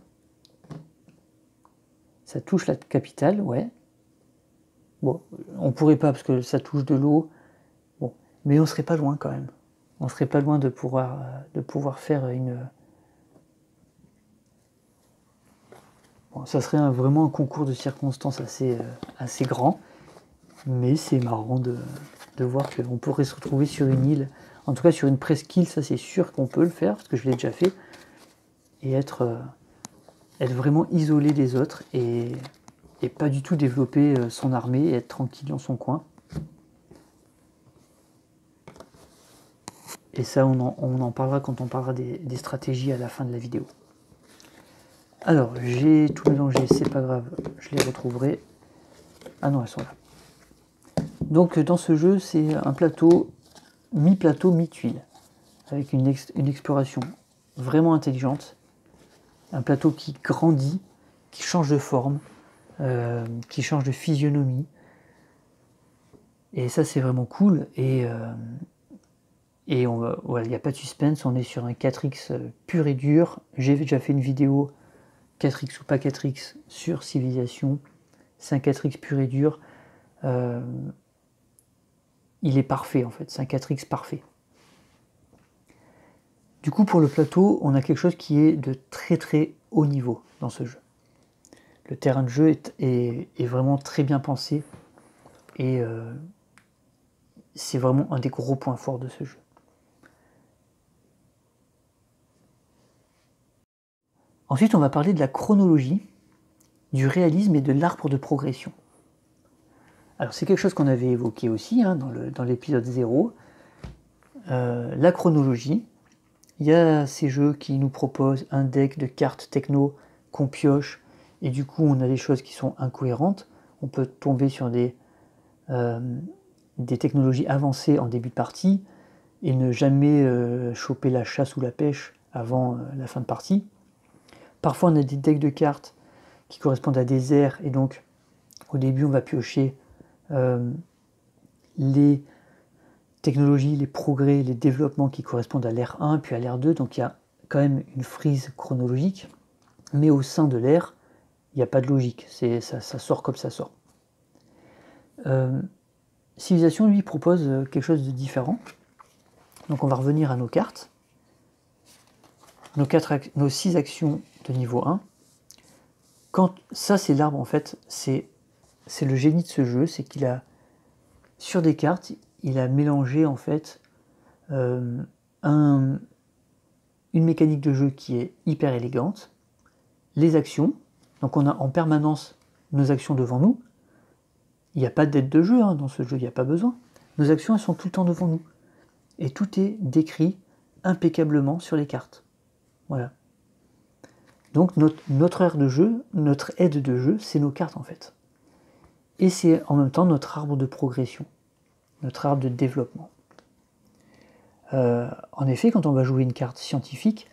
Ça touche la capitale, ouais. Bon, on pourrait pas parce que ça touche de l'eau. Bon, mais on serait pas loin quand même. On serait pas loin de pouvoir faire une... Bon, ça serait vraiment un concours de circonstances assez grand, mais c'est marrant de voir qu'on pourrait se retrouver sur une île, en tout cas sur une presqu'île, ça c'est sûr qu'on peut le faire, parce que je l'ai déjà fait. et être vraiment isolé des autres et pas du tout développer son armée et être tranquille dans son coin. Et ça, on en parlera quand on parlera des stratégies à la fin de la vidéo. Alors, j'ai tout mélangé, c'est pas grave, je les retrouverai. Ah non, elles sont là. Donc, dans ce jeu, c'est un plateau, mi-tuile, avec une exploration vraiment intelligente. Un plateau qui grandit, qui change de forme, qui change de physionomie. Et ça, c'est vraiment cool. Et voilà, il n'y a pas de suspense, on est sur un 4X pur et dur. J'ai déjà fait une vidéo 4X ou pas 4X sur Civilization. C'est un 4X pur et dur. Il est parfait en fait, c'est un 4X parfait. Du coup, pour le plateau, on a quelque chose qui est de très très haut niveau dans ce jeu. Le terrain de jeu est vraiment très bien pensé et c'est vraiment un des gros points forts de ce jeu. Ensuite, on va parler de la chronologie, du réalisme et de l'arbre de progression. Alors, c'est quelque chose qu'on avait évoqué aussi hein, dans l'épisode 0. La chronologie, il y a ces jeux qui nous proposent un deck de cartes techno qu'on pioche, et du coup, on a des choses qui sont incohérentes. On peut tomber sur des technologies avancées en début de partie et ne jamais choper la chasse ou la pêche avant la fin de partie. Parfois, on a des decks de cartes qui correspondent à des aires, et donc, au début, on va piocher les technologies, les progrès, les développements qui correspondent à l'ère 1, puis à l'ère 2, donc il y a quand même une frise chronologique, mais au sein de l'ère, il n'y a pas de logique, ça sort comme ça sort. Civilization, lui, propose quelque chose de différent. Donc on va revenir à nos cartes. Nos 6 actions de niveau 1. Ça, c'est l'arbre, en fait, c'est le génie de ce jeu, c'est qu'il a, sur des cartes, il a mélangé, en fait, une mécanique de jeu qui est hyper élégante, les actions, donc on a en permanence nos actions devant nous. Il n'y a pas d'aide de jeu hein, dans ce jeu, il n'y a pas besoin. Nos actions, elles sont tout le temps devant nous. Et tout est décrit impeccablement sur les cartes. Voilà. Donc notre aire de jeu, notre aide de jeu, c'est nos cartes en fait. Et c'est en même temps notre arbre de progression, notre arbre de développement. En effet, quand on va jouer une carte scientifique,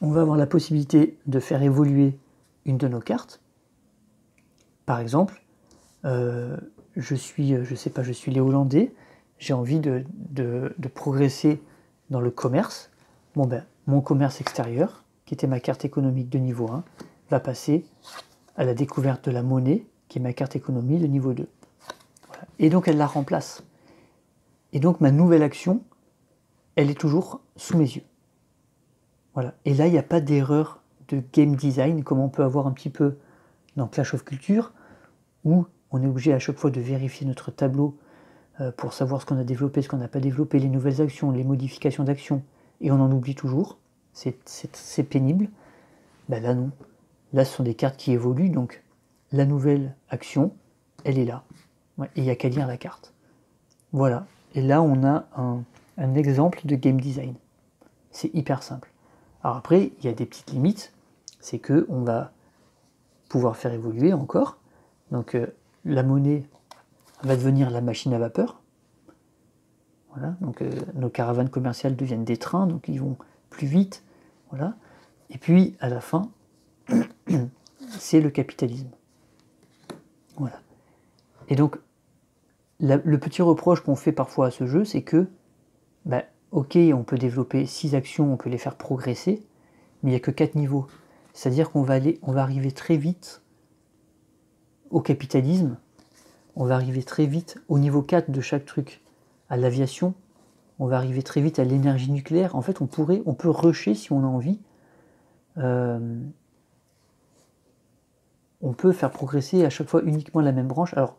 on va avoir la possibilité de faire évoluer une de nos cartes. Par exemple, je suis les Hollandais, j'ai envie de progresser dans le commerce. Bon ben, mon commerce extérieur, qui était ma carte économique de niveau 1, va passer à la découverte de la monnaie, qui est ma carte économie de niveau 2. Voilà. Et donc elle la remplace. Et donc ma nouvelle action, elle est toujours sous mes yeux. Voilà. Et là, il n'y a pas d'erreur de game design, comme on peut avoir un petit peu dans Clash of Culture, où on est obligé à chaque fois de vérifier notre tableau pour savoir ce qu'on a développé, ce qu'on n'a pas développé, les nouvelles actions, les modifications d'actions, et on en oublie toujours. C'est pénible. Ben là, non. Là, ce sont des cartes qui évoluent, donc la nouvelle action, elle est là. Ouais, et il n'y a qu'à lire la carte. Voilà. Et là, on a un exemple de game design. C'est hyper simple. Alors après, il y a des petites limites. C'est qu'on va pouvoir faire évoluer encore. Donc la monnaie va devenir la machine à vapeur. Voilà. Donc nos caravanes commerciales deviennent des trains, donc ils vont plus vite. Voilà. Et puis à la fin, c'est le capitalisme. Voilà. Et donc, le petit reproche qu'on fait parfois à ce jeu, c'est que, bah, ok, on peut développer 6 actions, on peut les faire progresser, mais il n'y a que 4 niveaux. C'est-à-dire qu'on va arriver très vite au capitalisme, on va arriver très vite au niveau 4 de chaque truc, à l'aviation, on va arriver très vite à l'énergie nucléaire. En fait, on peut rusher si on a envie. On peut faire progresser à chaque fois uniquement la même branche. Alors,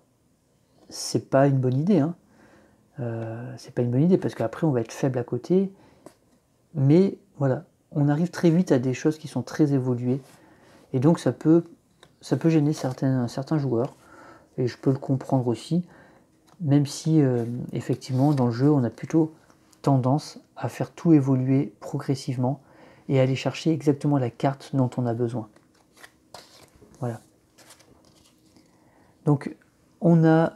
c'est pas une bonne idée, hein. C'est pas une bonne idée parce qu'après on va être faible à côté. Mais voilà, on arrive très vite à des choses qui sont très évoluées. Et donc ça peut gêner certains joueurs. Et je peux le comprendre aussi. Même si, effectivement, dans le jeu, on a plutôt tendance à faire tout évoluer progressivement et à aller chercher exactement la carte dont on a besoin. Voilà. Donc, on a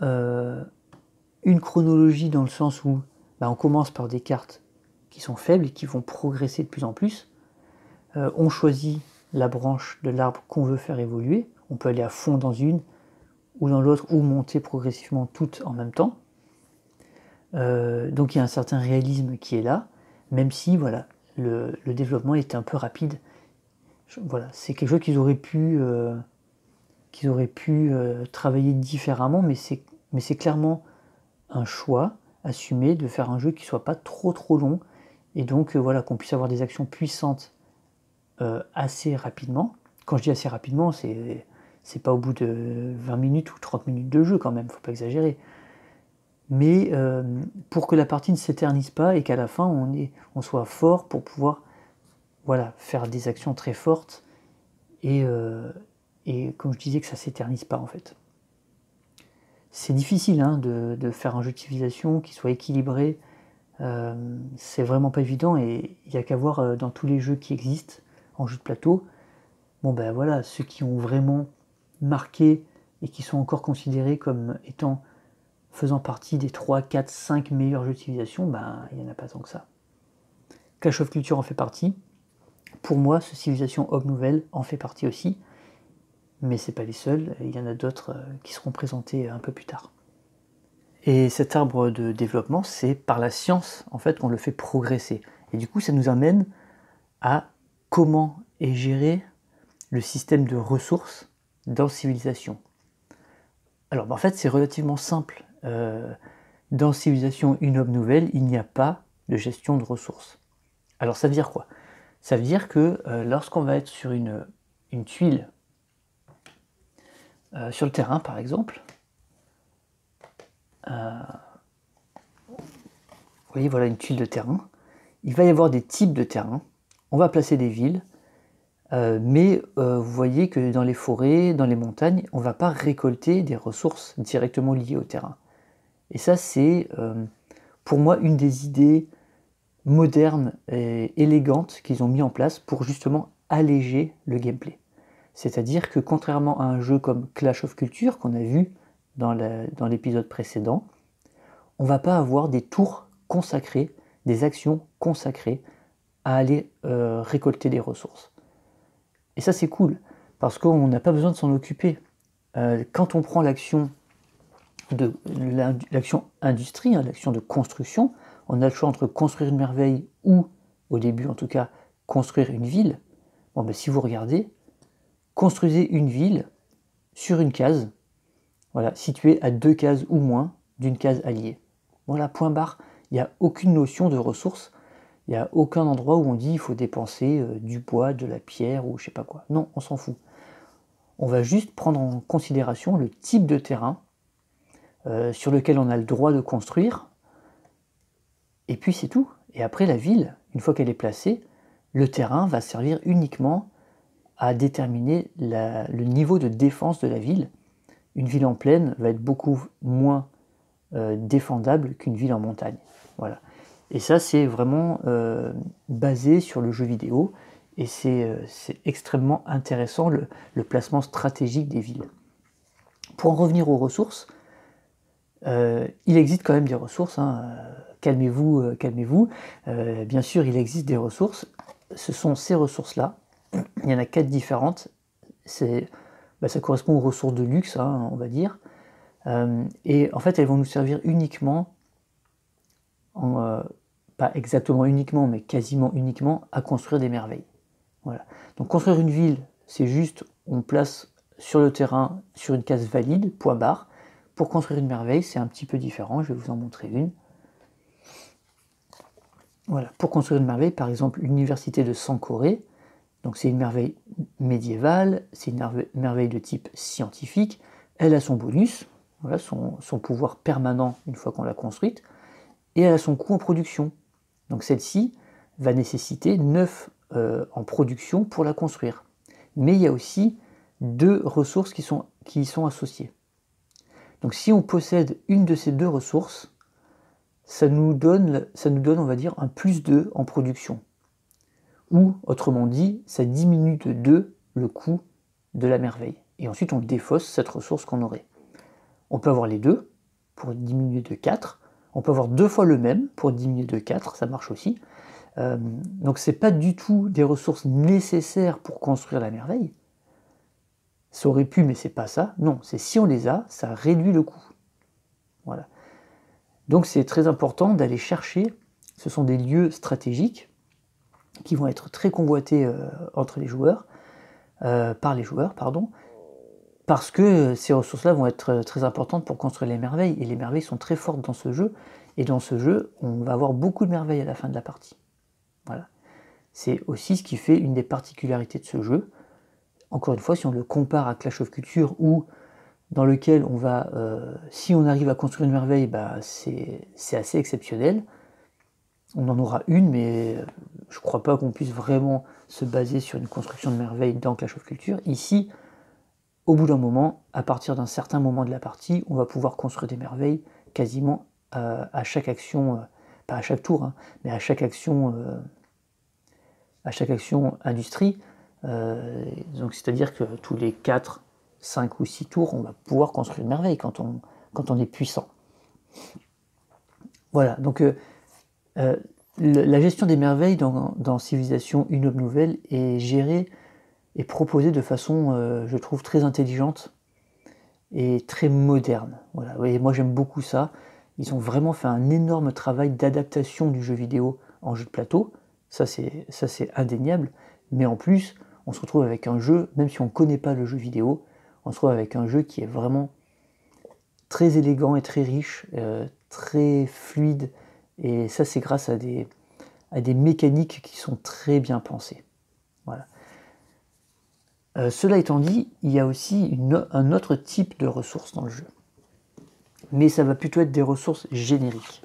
une chronologie dans le sens où on commence par des cartes qui sont faibles et qui vont progresser de plus en plus. On choisit la branche de l'arbre qu'on veut faire évoluer. On peut aller à fond dans une ou dans l'autre, ou monter progressivement toutes en même temps. Donc il y a un certain réalisme qui est là, même si voilà, le développement est un peu rapide. Voilà, c'est quelque chose qu'ils auraient pu travailler différemment, mais c'est clairement un choix assumé de faire un jeu qui soit pas trop long, et donc voilà, qu'on puisse avoir des actions puissantes assez rapidement. Quand je dis assez rapidement, c'est pas au bout de 20 minutes ou 30 minutes de jeu quand même, faut pas exagérer. Mais pour que la partie ne s'éternise pas et qu'à la fin on soit fort pour pouvoir voilà, faire des actions très fortes et comme je disais, que ça ne s'éternise pas en fait. C'est difficile hein, de faire un jeu de civilisation qui soit équilibré, c'est vraiment pas évident, et il n'y a qu'à voir dans tous les jeux qui existent en jeu de plateau. Bon ben voilà, ceux qui ont vraiment marqué et qui sont encore considérés comme étant faisant partie des 3, 4, 5 meilleurs jeux de civilisation, il n'y en a pas tant que ça. Clash of Culture en fait partie. Pour moi, ce Civilisation Homme Nouvelle en fait partie aussi. Mais c'est pas les seuls, il y en a d'autres qui seront présentés un peu plus tard. Et cet arbre de développement, c'est par la science en fait qu'on le fait progresser. Et du coup, ça nous amène à comment est géré le système de ressources dans Civilisation. Alors en fait, c'est relativement simple. Dans Civilisation Une Homme Nouvelle, il n'y a pas de gestion de ressources. Alors ça veut dire quoi? Ça veut dire que lorsqu'on va être sur une tuile, sur le terrain par exemple, vous voyez, voilà une tuile de terrain, il va y avoir des types de terrain, on va placer des villes, mais vous voyez que dans les forêts, dans les montagnes, on ne va pas récolter des ressources directement liées au terrain. Et ça, c'est pour moi une des idées modernes et élégantes qu'ils ont mis en place pour justement alléger le gameplay. C'est-à-dire que contrairement à un jeu comme Clash of Culture qu'on a vu dans l'épisode précédent, on ne va pas avoir des tours consacrés, des actions consacrées à aller récolter des ressources. Et ça c'est cool, parce qu'on n'a pas besoin de s'en occuper. Quand on prend l'action industrie, hein, l'action de construction, on a le choix entre construire une merveille ou, au début en tout cas, construire une ville. Bon, ben, si vous regardez, construisez une ville sur une case, voilà, située à 2 cases ou moins d'une case alliée. Voilà, point barre. Il n'y a aucune notion de ressources. Il n'y a aucun endroit où on dit il faut dépenser du bois, de la pierre ou je sais pas quoi. Non, on s'en fout. On va juste prendre en considération le type de terrain sur lequel on a le droit de construire. Et puis c'est tout. Et après la ville, une fois qu'elle est placée, le terrain va servir uniquement à déterminer le niveau de défense de la ville. Une ville en plaine va être beaucoup moins défendable qu'une ville en montagne. Voilà. Et ça, c'est vraiment basé sur le jeu vidéo, et c'est extrêmement intéressant le placement stratégique des villes. Pour en revenir aux ressources, il existe quand même des ressources, hein. Calmez-vous, calmez-vous. Bien sûr, il existe des ressources. Ce sont ces ressources-là. Il y en a 4 différentes. Ça correspond aux ressources de luxe, hein, on va dire. Et en fait, elles vont nous servir uniquement, pas exactement uniquement, mais quasiment uniquement, à construire des merveilles. Voilà. Donc construire une ville, c'est juste, on place sur le terrain, sur une case valide, point barre. Pour construire une merveille, c'est un petit peu différent, je vais vous en montrer une. Voilà. Pour construire une merveille, par exemple l'université de Sankoré, donc c'est une merveille médiévale, c'est une merveille de type scientifique, elle a son bonus, voilà, son pouvoir permanent une fois qu'on l'a construite, et elle a son coût en production. Donc celle-ci va nécessiter 9 en production pour la construire. Mais il y a aussi deux ressources qui y sont associées. Donc si on possède une de ces deux ressources, ça nous donne, on va dire, un plus 2 en production. Ou, autrement dit, ça diminue de 2 le coût de la merveille. Et ensuite, on défausse cette ressource qu'on aurait. On peut avoir les deux pour diminuer de 4. On peut avoir 2 fois le même pour diminuer de 4, ça marche aussi. Donc c'est pas du tout des ressources nécessaires pour construire la merveille. Ça aurait pu, mais c'est pas ça. Non, c'est si on les a, ça réduit le coût. Voilà. Donc c'est très important d'aller chercher, ce sont des lieux stratégiques qui vont être très convoités entre les joueurs, par les joueurs, pardon, parce que ces ressources-là vont être très importantes pour construire les merveilles, et les merveilles sont très fortes dans ce jeu, et dans ce jeu, on va avoir beaucoup de merveilles à la fin de la partie. Voilà. C'est aussi ce qui fait une des particularités de ce jeu. Encore une fois, si on le compare à Clash of Culture, où dans lequel on va, si on arrive à construire une merveille, bah, c'est assez exceptionnel. On en aura une, mais je ne crois pas qu'on puisse vraiment se baser sur une construction de merveille dans Clash of Culture. Ici, au bout d'un moment, à partir d'un certain moment de la partie, on va pouvoir construire des merveilles quasiment à chaque action, pas à chaque tour, hein, mais à chaque action industrie. Donc c'est-à-dire que tous les 4, 5 ou 6 tours, on va pouvoir construire une merveille quand on est puissant. Voilà, donc la gestion des merveilles dans Civilization, une aube nouvelle, est gérée et proposée de façon, je trouve, très intelligente et très moderne. Voilà. Et moi j'aime beaucoup ça. Ils ont vraiment fait un énorme travail d'adaptation du jeu vidéo en jeu de plateau. Ça c'est indéniable. Mais en plus, on se retrouve avec un jeu, même si on ne connaît pas le jeu vidéo, on se retrouve avec un jeu qui est vraiment très élégant et très riche, très fluide. Et ça, c'est grâce à des mécaniques qui sont très bien pensées. Voilà. Cela étant dit, il y a aussi un autre type de ressources dans le jeu. Mais ça va plutôt être des ressources génériques.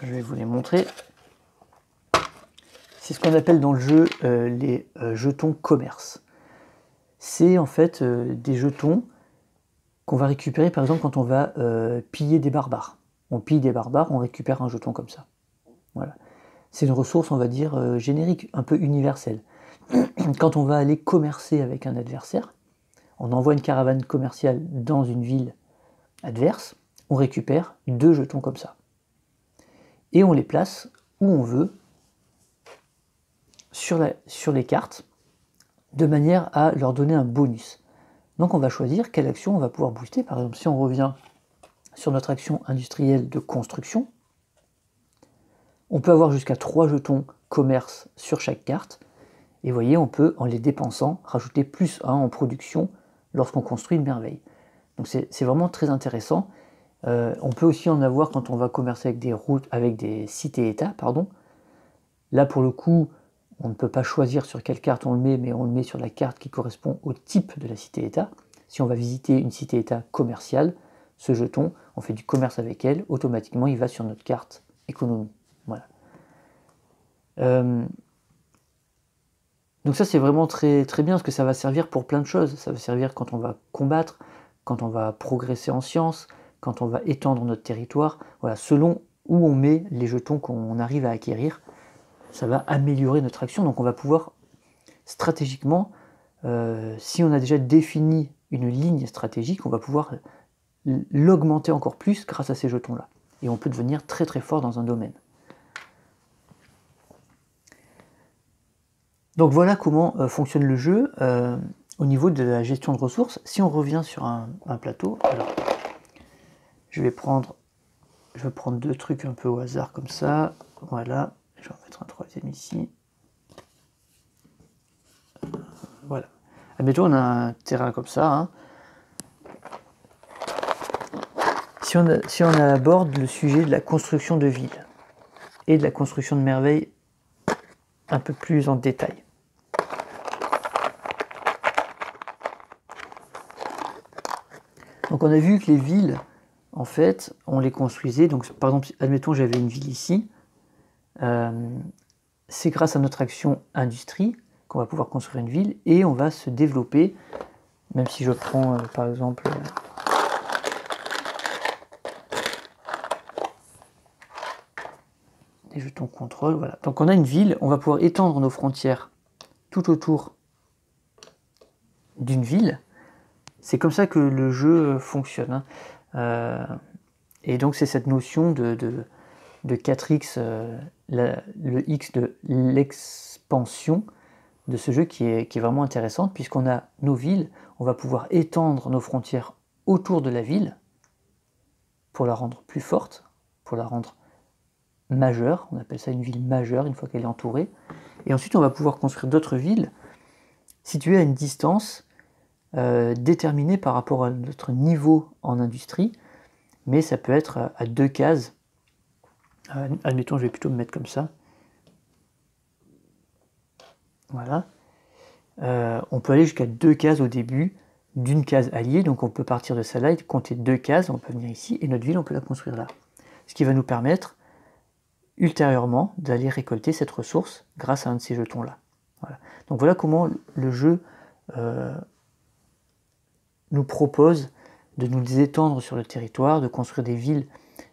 Je vais vous les montrer. C'est ce qu'on appelle dans le jeu les jetons commerce. C'est en fait des jetons qu'on va récupérer par exemple quand on va piller des barbares. On pille des barbares, on récupère un jeton comme ça. Voilà. C'est une ressource, on va dire, générique, un peu universelle. Quand on va aller commercer avec un adversaire, on envoie une caravane commerciale dans une ville adverse, on récupère 2 jetons comme ça. Et on les place où on veut sur les cartes, de manière à leur donner un bonus. Donc on va choisir quelle action on va pouvoir booster. Par exemple, si on revient sur notre action industrielle de construction, on peut avoir jusqu'à 3 jetons commerce sur chaque carte. Et vous voyez, on peut, en les dépensant, rajouter plus 1 en production lorsqu'on construit une merveille. Donc c'est vraiment très intéressant. On peut aussi en avoir quand on va commercer avec des routes, avec des cités-états, pardon. Là, pour le coup, on ne peut pas choisir sur quelle carte on le met, mais on le met sur la carte qui correspond au type de la cité-état. Si on va visiter une cité-état commerciale, ce jeton, on fait du commerce avec elle, automatiquement il va sur notre carte économie. Voilà. Donc ça c'est vraiment très, très bien, parce que ça va servir pour plein de choses. Ça va servir quand on va combattre, quand on va progresser en sciences, quand on va étendre notre territoire. Voilà, selon où on met les jetons qu'on arrive à acquérir, ça va améliorer notre action. Donc on va pouvoir stratégiquement, si on a déjà défini une ligne stratégique, on va pouvoir l'augmenter encore plus grâce à ces jetons-là. Et on peut devenir très très fort dans un domaine. Donc voilà comment fonctionne le jeu au niveau de la gestion de ressources. Si on revient sur un plateau, alors je vais prendre 2 trucs un peu au hasard comme ça. Voilà, je vais en mettre un 3e ici. Voilà. Admettons, on a un terrain comme ça. Hein. Si on aborde le sujet de la construction de villes et de la construction de merveilles un peu plus en détail. Donc on a vu que les villes, en fait, on les construisait. Donc par exemple, admettons j'avais une ville ici. c'est grâce à notre action industrie qu'on va pouvoir construire une ville et on va se développer. Même si je prends par exemple des jetons contrôle, voilà. Donc on a une ville, on va pouvoir étendre nos frontières tout autour d'une ville. C'est comme ça que le jeu fonctionne, hein. Et donc c'est cette notion de 4x, le x de l'expansion de ce jeu qui est vraiment intéressante, puisqu'on a nos villes, on va pouvoir étendre nos frontières autour de la ville pour la rendre plus forte, pour la rendre majeure, on appelle ça une ville majeure une fois qu'elle est entourée, et ensuite on va pouvoir construire d'autres villes situées à une distance déterminée par rapport à notre niveau en industrie, mais ça peut être à 2 cases. Admettons, je vais plutôt me mettre comme ça. Voilà. On peut aller jusqu'à 2 cases au début d'une case alliée, donc on peut partir de ça là et compter 2 cases, on peut venir ici, et notre ville, on peut la construire là. Ce qui va nous permettre, ultérieurement, d'aller récolter cette ressource grâce à un de ces jetons-là. Voilà. Donc voilà comment le jeu nous propose de nous étendre sur le territoire, de construire des villes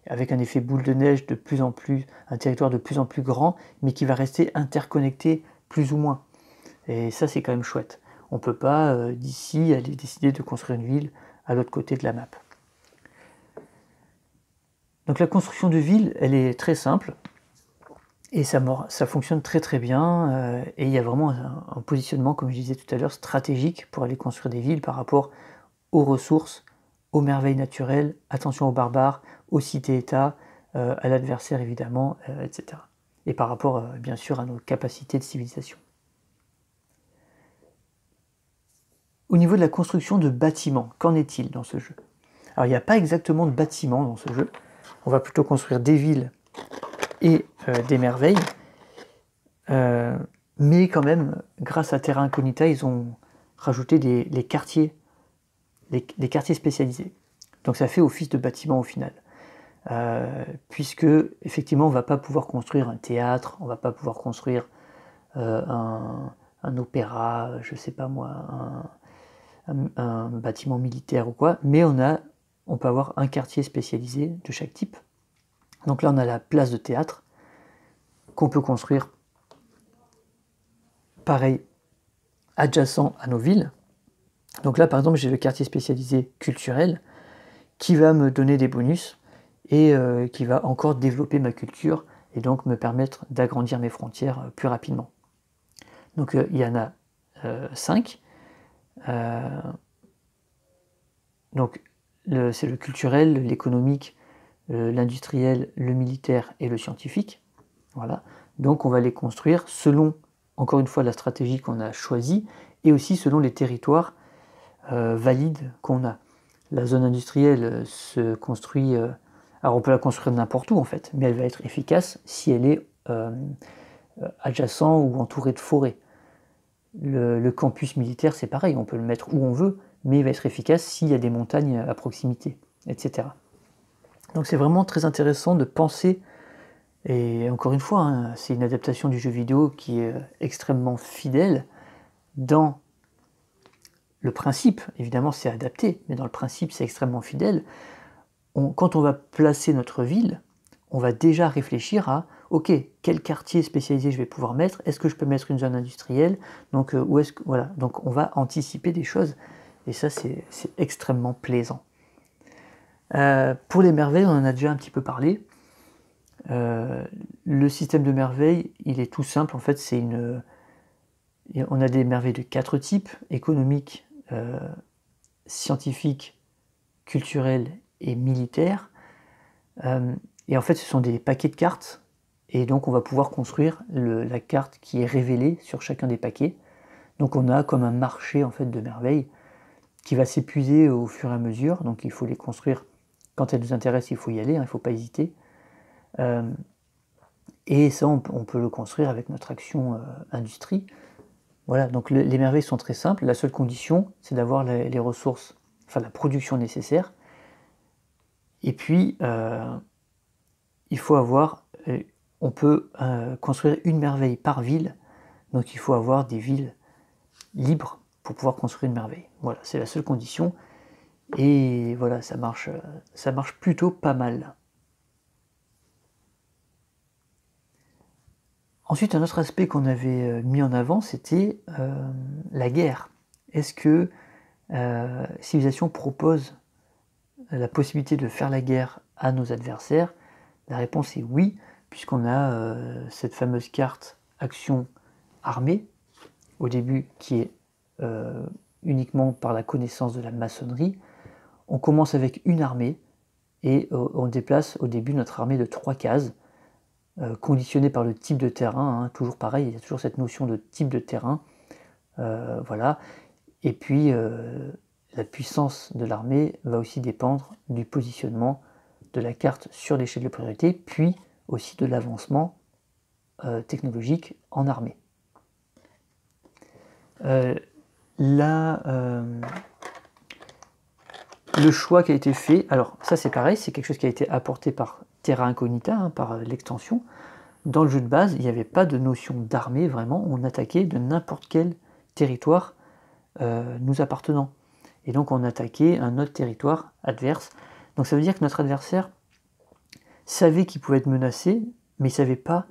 avec un effet boule de neige de plus en plus, un territoire de plus en plus grand, mais qui va rester interconnecté plus ou moins. Et ça, c'est quand même chouette. On ne peut pas, d'ici, aller décider de construire une ville à l'autre côté de la map. Donc la construction de ville, elle est très simple, et ça fonctionne très très bien, et il y a vraiment un positionnement, comme je disais tout à l'heure, stratégique pour aller construire des villes par rapport aux ressources, aux merveilles naturelles, attention aux barbares, aux cités-états, à l'adversaire évidemment, etc. Et par rapport bien sûr à nos capacités de civilisation. Au niveau de la construction de bâtiments, qu'en est-il dans ce jeu? Alors il n'y a pas exactement de bâtiments dans ce jeu, on va plutôt construire des villes et des merveilles, mais quand même, grâce à Terra Incognita, ils ont rajouté les quartiers spécialisés. Donc ça fait office de bâtiment au final. Puisque effectivement on ne va pas pouvoir construire un théâtre, on ne va pas pouvoir construire un opéra, je ne sais pas moi, un bâtiment militaire ou quoi, mais on peut avoir un quartier spécialisé de chaque type. Donc là on a la place de théâtre qu'on peut construire pareil adjacent à nos villes. Donc là par exemple j'ai le quartier spécialisé culturel qui va me donner des bonus et qui va encore développer ma culture et donc me permettre d'agrandir mes frontières plus rapidement. Donc il y en a 5. Donc c'est le culturel, l'économique, l'industriel, le militaire et le scientifique. Voilà. Donc on va les construire selon, encore une fois, la stratégie qu'on a choisie et aussi selon les territoires valides qu'on a. La zone industrielle se construit, alors on peut la construire n'importe où en fait, mais elle va être efficace si elle est adjacent ou entourée de forêts. Le campus militaire c'est pareil, on peut le mettre où on veut, mais il va être efficace s'il y a des montagnes à proximité, etc. Donc c'est vraiment très intéressant de penser, et encore une fois, hein, c'est une adaptation du jeu vidéo qui est extrêmement fidèle dans le principe, évidemment c'est adapté, mais dans le principe c'est extrêmement fidèle. Quand on va placer notre ville, on va déjà réfléchir à ok, quel quartier spécialisé je vais pouvoir mettre, est-ce que je peux mettre une zone industrielle, donc voilà, donc on va anticiper des choses, et ça c'est extrêmement plaisant. Pour les merveilles, on en a déjà un petit peu parlé. Le système de merveilles, il est tout simple, en fait on a des merveilles de 4 types, économiques, scientifiques, culturelles et militaires. Et en fait ce sont des paquets de cartes, et donc on va pouvoir construire la carte qui est révélée sur chacun des paquets. Donc on a comme un marché en fait de merveilles qui va s'épuiser au fur et à mesure, donc il faut les construire quand elles nous intéressent, il faut y aller, hein, il ne faut pas hésiter. Et ça on peut le construire avec notre action industrie. Voilà, donc les merveilles sont très simples, la seule condition c'est d'avoir les ressources, enfin la production nécessaire, et puis il faut avoir on peut construire une merveille par ville, donc il faut avoir des villes libres pour pouvoir construire une merveille. Voilà, c'est la seule condition, et voilà, ça marche plutôt pas mal. Ensuite, un autre aspect qu'on avait mis en avant, c'était la guerre. Est-ce que Civilisation propose la possibilité de faire la guerre à nos adversaires? La réponse est oui, puisqu'on a cette fameuse carte action armée, au début, qui est uniquement par la connaissance de la maçonnerie. On commence avec une armée, et on déplace au début notre armée de 3 cases, conditionnée par le type de terrain, hein, toujours pareil, il y a toujours cette notion de type de terrain, voilà. Et puis la puissance de l'armée va aussi dépendre du positionnement de la carte sur l'échelle de priorité, puis aussi de l'avancement technologique en armée. Le choix qui a été fait, alors ça c'est pareil, c'est quelque chose qui a été apporté par Terra Incognita, hein, par l'extension. Dans le jeu de base, il n'y avait pas de notion d'armée, vraiment, on attaquait de n'importe quel territoire nous appartenant. Et donc on attaquait un autre territoire adverse. Donc ça veut dire que notre adversaire savait qu'il pouvait être menacé, mais il ne savait pas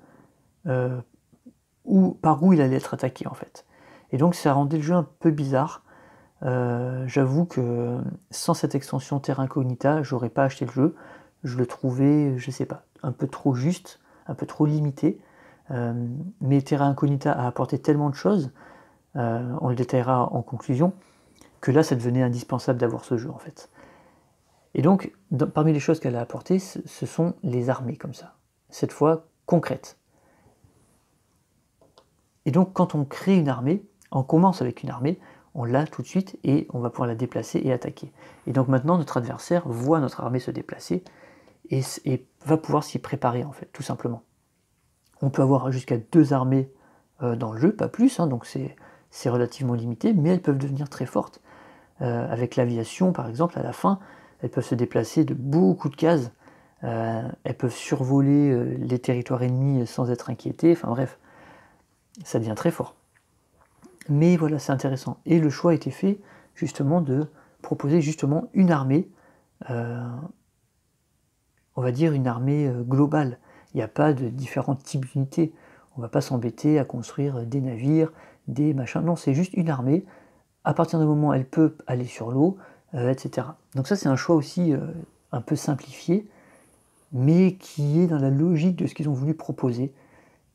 par où il allait être attaqué en fait. Et donc ça rendait le jeu un peu bizarre. J'avoue que sans cette extension Terra Incognita, j'aurais pas acheté le jeu. Je le trouvais, je sais pas, un peu trop juste, un peu trop limité. Mais Terra Incognita a apporté tellement de choses, on le détaillera en conclusion, que là ça devenait indispensable d'avoir ce jeu en fait. Et donc, parmi les choses qu'elle a apportées, ce sont les armées comme ça, cette fois concrètes. Et donc quand on crée une armée, on commence avec une armée, on l'a tout de suite et on va pouvoir la déplacer et attaquer. Et donc maintenant notre adversaire voit notre armée se déplacer et va pouvoir s'y préparer en fait, tout simplement. On peut avoir jusqu'à 2 armées dans le jeu, pas plus, hein, donc c'est relativement limité, mais elles peuvent devenir très fortes. Avec l'aviation par exemple, à la fin, elles peuvent se déplacer de beaucoup de cases, elles peuvent survoler les territoires ennemis sans être inquiétées, enfin bref, ça devient très fort. Mais voilà, c'est intéressant. Et le choix a été fait justement de proposer justement une armée, on va dire une armée globale. Il n'y a pas de différents types d'unités. On ne va pas s'embêter à construire des navires, des machins. Non, c'est juste une armée. À partir du moment où elle peut aller sur l'eau, etc. Donc ça, c'est un choix aussi un peu simplifié, mais qui est dans la logique de ce qu'ils ont voulu proposer.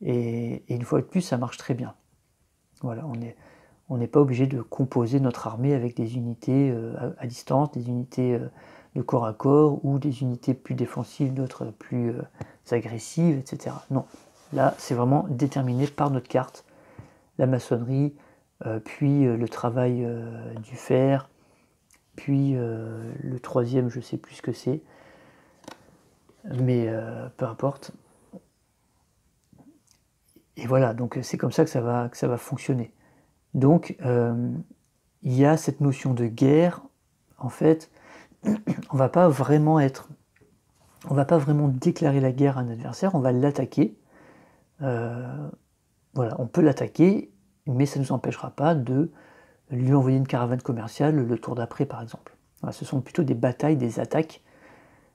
Et une fois de plus, ça marche très bien. Voilà, on n'est pas obligé de composer notre armée avec des unités à distance, des unités de corps à corps, ou des unités plus défensives, d'autres plus agressives, etc. Non, là c'est vraiment déterminé par notre carte, la maçonnerie, puis le travail du fer, puis le troisième, je ne sais plus ce que c'est, mais peu importe. Et voilà, donc c'est comme ça que ça va fonctionner. Donc il y a cette notion de guerre, en fait, on va pas vraiment déclarer la guerre à un adversaire, on va l'attaquer. Voilà, on peut l'attaquer, mais ça ne nous empêchera pas de lui envoyer une caravane commerciale le tour d'après, par exemple. Voilà, ce sont plutôt des batailles, des attaques,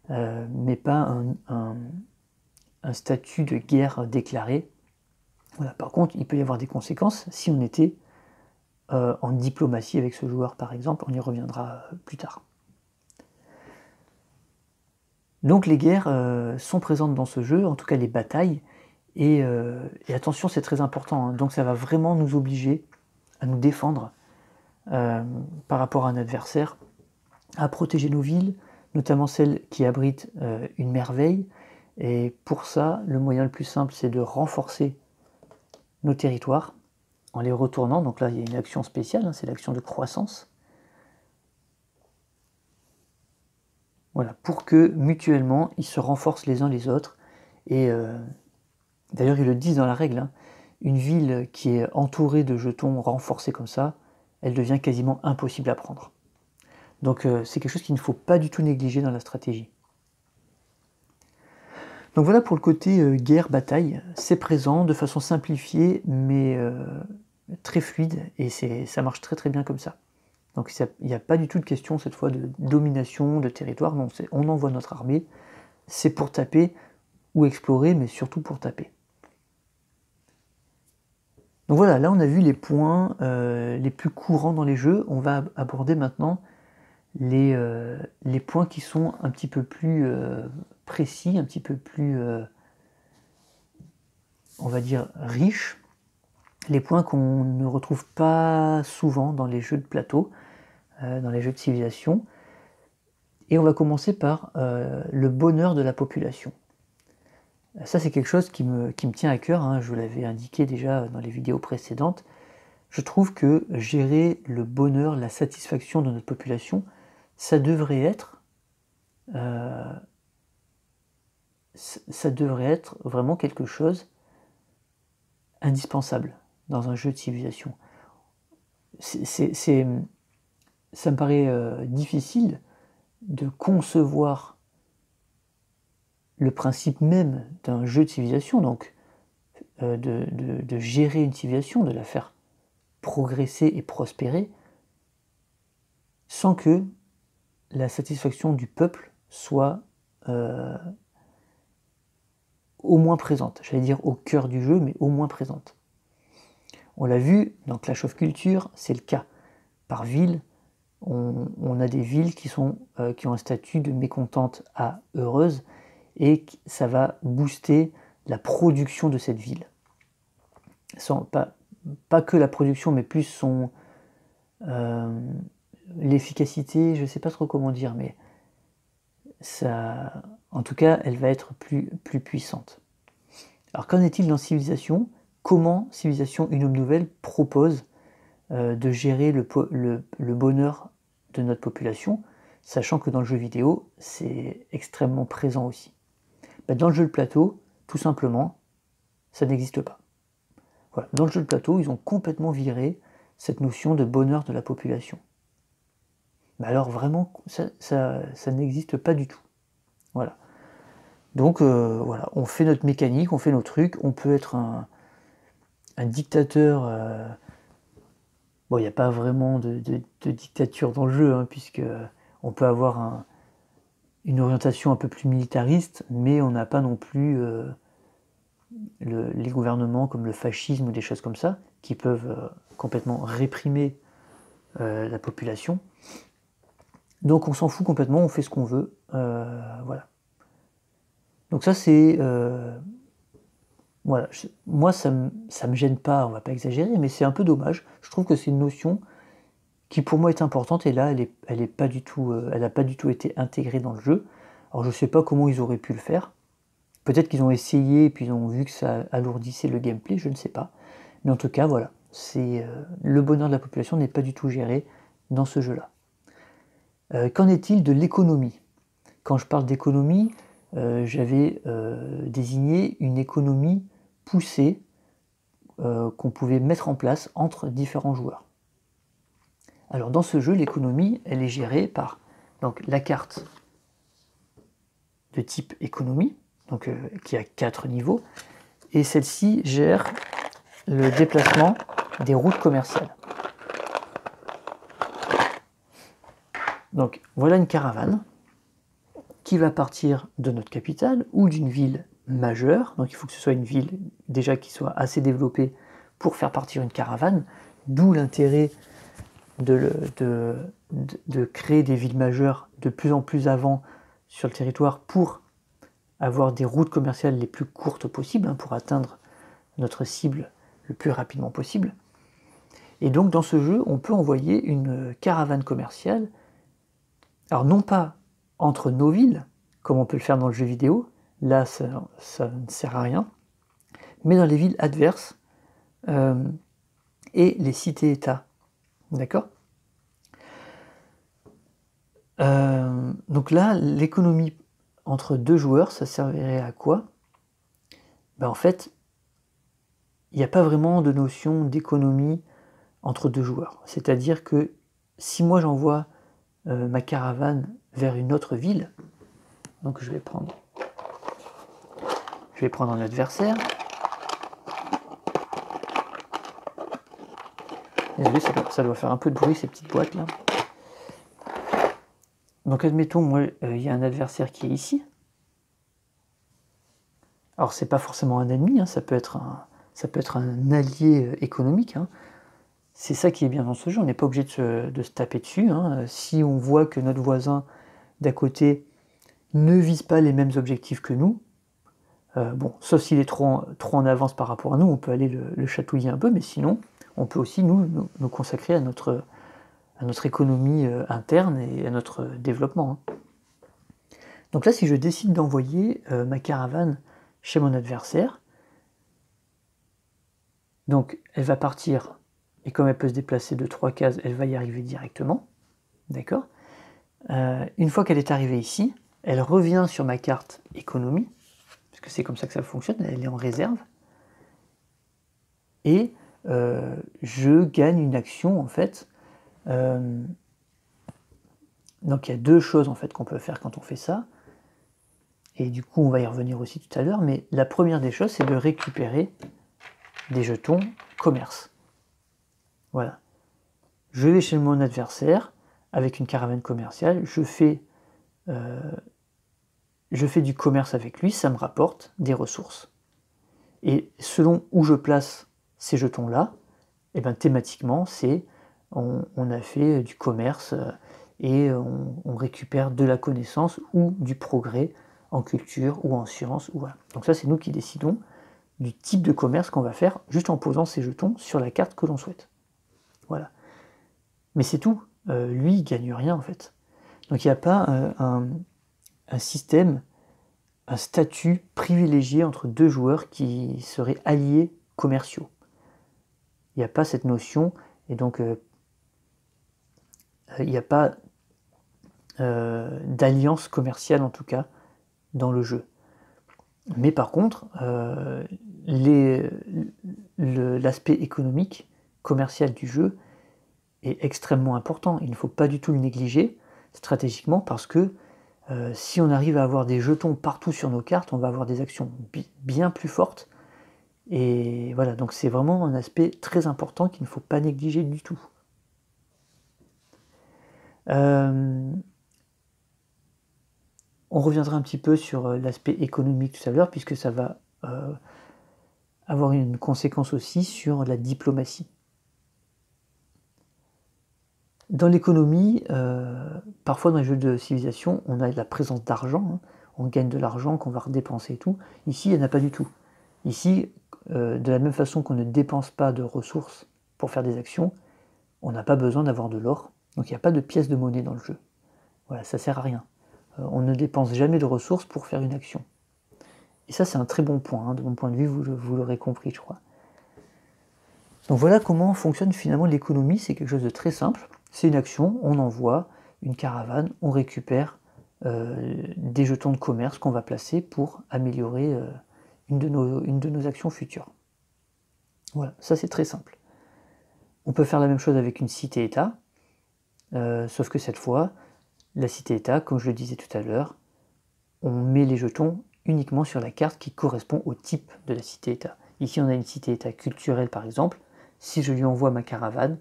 mais pas un statut de guerre déclaré. Voilà, par contre, il peut y avoir des conséquences si on était en diplomatie avec ce joueur, par exemple. On y reviendra plus tard. Donc les guerres sont présentes dans ce jeu, en tout cas les batailles, et attention, c'est très important, hein. Donc ça va vraiment nous obliger à nous défendre par rapport à un adversaire, à protéger nos villes, notamment celles qui abritent une merveille, et pour ça, le moyen le plus simple, c'est de renforcer nos territoires en les retournant. Donc là, il y a une action spéciale, hein, c'est l'action de croissance. Voilà, pour que mutuellement, ils se renforcent les uns les autres. Et d'ailleurs, ils le disent dans la règle, hein, une ville qui est entourée de jetons renforcés comme ça, elle devient quasiment impossible à prendre. Donc c'est quelque chose qu'il ne faut pas du tout négliger dans la stratégie. Donc voilà pour le côté guerre-bataille, c'est présent de façon simplifiée mais très fluide et ça marche très très bien comme ça. Donc il n'y a pas du tout de question cette fois de domination, de territoire, non, on envoie notre armée, c'est pour taper ou explorer, mais surtout pour taper. Donc voilà, là on a vu les points les plus courants dans les jeux, on va aborder maintenant les points qui sont un petit peu plus précis, un petit peu plus, on va dire, riches, les points qu'on ne retrouve pas souvent dans les jeux de plateau, dans les jeux de civilisation. Et on va commencer par le bonheur de la population. Ça, c'est quelque chose qui me tient à cœur, hein, je vous l'avais indiqué déjà dans les vidéos précédentes. Je trouve que gérer le bonheur, la satisfaction de notre population, ça devrait être vraiment quelque chose indispensable dans un jeu de civilisation. Ça me paraît difficile de concevoir le principe même d'un jeu de civilisation, donc de gérer une civilisation, de la faire progresser et prospérer, sans que la satisfaction du peuple soit au moins présente. J'allais dire au cœur du jeu, mais au moins présente. On l'a vu dans Clash of Culture, c'est le cas. Par ville, on a des villes qui ont un statut de mécontente à heureuse, et ça va booster la production de cette ville. Pas que la production, mais plus l'efficacité, je ne sais pas trop comment dire, mais ça, en tout cas, elle va être plus puissante. Alors qu'en est-il dans Civilisation? Comment Civilisation Une Aube Nouvelle propose de gérer le bonheur de notre population, sachant que dans le jeu vidéo, c'est extrêmement présent aussi. Dans le jeu de plateau, tout simplement, ça n'existe pas. Voilà. Dans le jeu de plateau, ils ont complètement viré cette notion de bonheur de la population. Mais alors vraiment, ça n'existe pas du tout. Voilà. Donc voilà, on fait notre mécanique, on fait nos trucs, on peut être un dictateur. Bon, il n'y a pas vraiment de dictature dans le jeu, hein, puisque on peut avoir une orientation un peu plus militariste, mais on n'a pas non plus les gouvernements comme le fascisme ou des choses comme ça, qui peuvent complètement réprimer la population. Donc on s'en fout complètement, on fait ce qu'on veut, voilà. Donc ça c'est... voilà, moi ça me gêne pas, on va pas exagérer, mais c'est un peu dommage. Je trouve que c'est une notion qui pour moi est importante, et là elle n'a pas du tout été intégrée dans le jeu. Alors je sais pas comment ils auraient pu le faire. Peut-être qu'ils ont essayé et puis ils ont vu que ça alourdissait le gameplay, je ne sais pas. Mais en tout cas, voilà, le bonheur de la population n'est pas du tout géré dans ce jeu-là. Qu'en est-il de l'économie? Quand je parle d'économie, j'avais désigné une économie poussée qu'on pouvait mettre en place entre différents joueurs. Alors dans ce jeu, l'économie, elle est gérée par donc, la carte de type économie, donc, qui a 4 niveaux, et celle-ci gère le déplacement des routes commerciales. Donc voilà une caravane qui va partir de notre capitale ou d'une ville majeure, donc il faut que ce soit une ville déjà qui soit assez développée pour faire partir une caravane, d'où l'intérêt de créer des villes majeures de plus en plus avant sur le territoire pour avoir des routes commerciales les plus courtes possibles, hein, pour atteindre notre cible le plus rapidement possible. Et donc dans ce jeu, on peut envoyer une caravane commerciale, alors non pas entre nos villes, comme on peut le faire dans le jeu vidéo, là ça ne sert à rien, mais dans les villes adverses et les cités-états. D'accord ? Donc là, l'économie entre deux joueurs, ça servirait à quoi? En fait, il n'y a pas vraiment de notion d'économie entre deux joueurs. C'est-à-dire que si moi j'envoie ma caravane vers une autre ville, donc je vais prendre Je vais prendre un adversaire. Désolé, ça doit faire un peu de bruit ces petites boîtes là. Donc admettons, moi, il y a un adversaire qui est ici. Alors c'est pas forcément un ennemi, hein, ça peut être un allié économique. Hein. C'est ça qui est bien dans ce jeu, on n'est pas obligé de se taper dessus. Hein. Si on voit que notre voisin d'à côté ne vise pas les mêmes objectifs que nous, bon, sauf s'il est trop en avance par rapport à nous, on peut aller le chatouiller un peu, mais sinon, on peut aussi nous consacrer à notre économie interne et à notre développement. Hein. Donc là, si je décide d'envoyer ma caravane chez mon adversaire, donc elle va partir, et comme elle peut se déplacer de 3 cases, elle va y arriver directement, d'accord ? Une fois qu'elle est arrivée ici, elle revient sur ma carte économie, parce que c'est comme ça que ça fonctionne, elle est en réserve, et je gagne une action en fait. Donc il y a deux choses en fait qu'on peut faire quand on fait ça, et du coup on va y revenir aussi tout à l'heure, mais la première des choses c'est de récupérer des jetons commerce. Voilà. Je vais chez mon adversaire avec une caravane commerciale, je fais du commerce avec lui, ça me rapporte des ressources. Et selon où je place ces jetons-là, et ben thématiquement, on a fait du commerce et on récupère de la connaissance ou du progrès en culture ou en sciences. Ou voilà. Donc ça, c'est nous qui décidons du type de commerce qu'on va faire juste en posant ces jetons sur la carte que l'on souhaite. Voilà. Mais c'est tout. Lui, il ne gagne rien en fait. Donc il n'y a pas un système, un statut privilégié entre deux joueurs qui seraient alliés commerciaux. Il n'y a pas cette notion, et donc il n'y a pas d'alliance commerciale en tout cas dans le jeu. Mais par contre, l'aspect économique, commercial du jeu est extrêmement important. Il ne faut pas du tout le négliger stratégiquement parce que si on arrive à avoir des jetons partout sur nos cartes, on va avoir des actions bien plus fortes. Et voilà, donc c'est vraiment un aspect très important qu'il ne faut pas négliger du tout. On reviendra un petit peu sur l'aspect économique tout à l'heure, puisque ça va avoir une conséquence aussi sur la diplomatie. Dans l'économie, parfois dans les jeux de civilisation, on a la présence d'argent, hein. On gagne de l'argent qu'on va redépenser et tout. Ici, il n'y en a pas du tout. Ici, de la même façon qu'on ne dépense pas de ressources pour faire des actions, on n'a pas besoin d'avoir de l'or, donc il n'y a pas de pièces de monnaie dans le jeu. Voilà, ça sert à rien. On ne dépense jamais de ressources pour faire une action. Et ça, c'est un très bon point, hein, de mon point de vue, vous l'aurez compris, je crois. Donc voilà comment fonctionne finalement l'économie, c'est quelque chose de très simple. C'est une action, on envoie une caravane, on récupère des jetons de commerce qu'on va placer pour améliorer une de nos actions futures. Voilà, ça c'est très simple. On peut faire la même chose avec une cité-État, sauf que cette fois, la cité-État, comme je le disais tout à l'heure, on met les jetons uniquement sur la carte qui correspond au type de la cité-État. Ici, on a une cité-État culturelle, par exemple. Si je lui envoie ma caravane,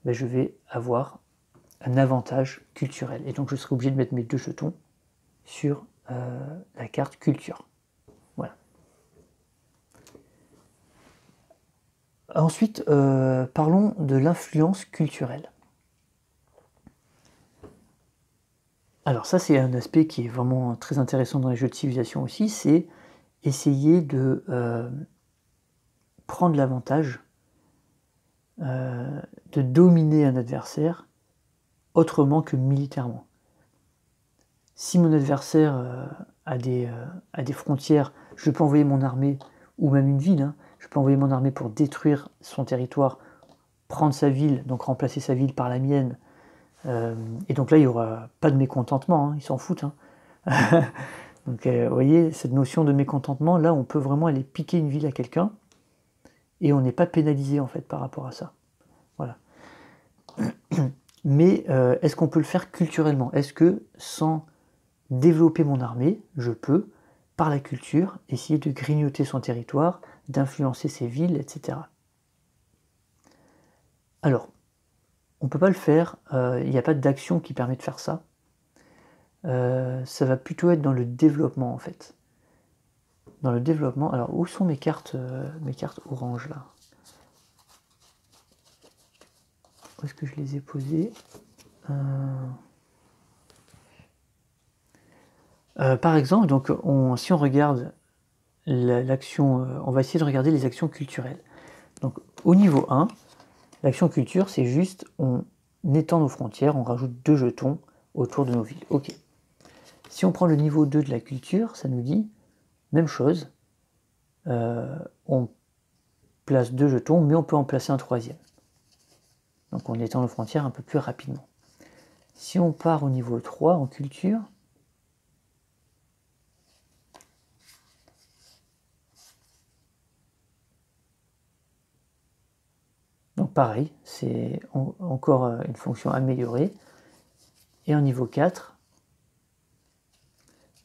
ben, je vais avoir un avantage culturel. Et donc, je serai obligé de mettre mes deux jetons sur la carte culture. Voilà. Ensuite, parlons de l'influence culturelle. Alors ça, c'est un aspect qui est vraiment très intéressant dans les jeux de civilisation aussi, c'est essayer de prendre l'avantage de dominer un adversaire autrement que militairement. Si mon adversaire a des frontières, je peux envoyer mon armée, ou même une ville, hein, je peux envoyer mon armée pour détruire son territoire, prendre sa ville, donc remplacer sa ville par la mienne, et donc là, il n'y aura pas de mécontentement, hein, ils s'en foutent. Hein. Donc vous voyez, cette notion de mécontentement, là, on peut vraiment aller piquer une ville à quelqu'un, et on n'est pas pénalisé en fait par rapport à ça. Voilà. Mais est-ce qu'on peut le faire culturellement? Est-ce que sans développer mon armée, je peux par la culture, essayer de grignoter son territoire, d'influencer ses villes, etc. Alors, on ne peut pas le faire, il n'y a pas d'action qui permet de faire ça. Ça va plutôt être dans le développement en fait. Dans le développement, alors où sont mes cartes orange là? Où est-ce que je les ai posées? Par exemple, donc si on regarde l'action, on va essayer de regarder les actions culturelles. Donc au niveau 1, l'action culture, c'est juste on étend nos frontières, on rajoute 2 jetons autour de nos villes. Ok. Si on prend le niveau 2 de la culture, ça nous dit même chose. On place 2 jetons, mais on peut en placer un 3e. Donc on étend nos frontières un peu plus rapidement. Si on part au niveau 3 en culture, donc pareil, c'est encore une fonction améliorée. Et en niveau 4,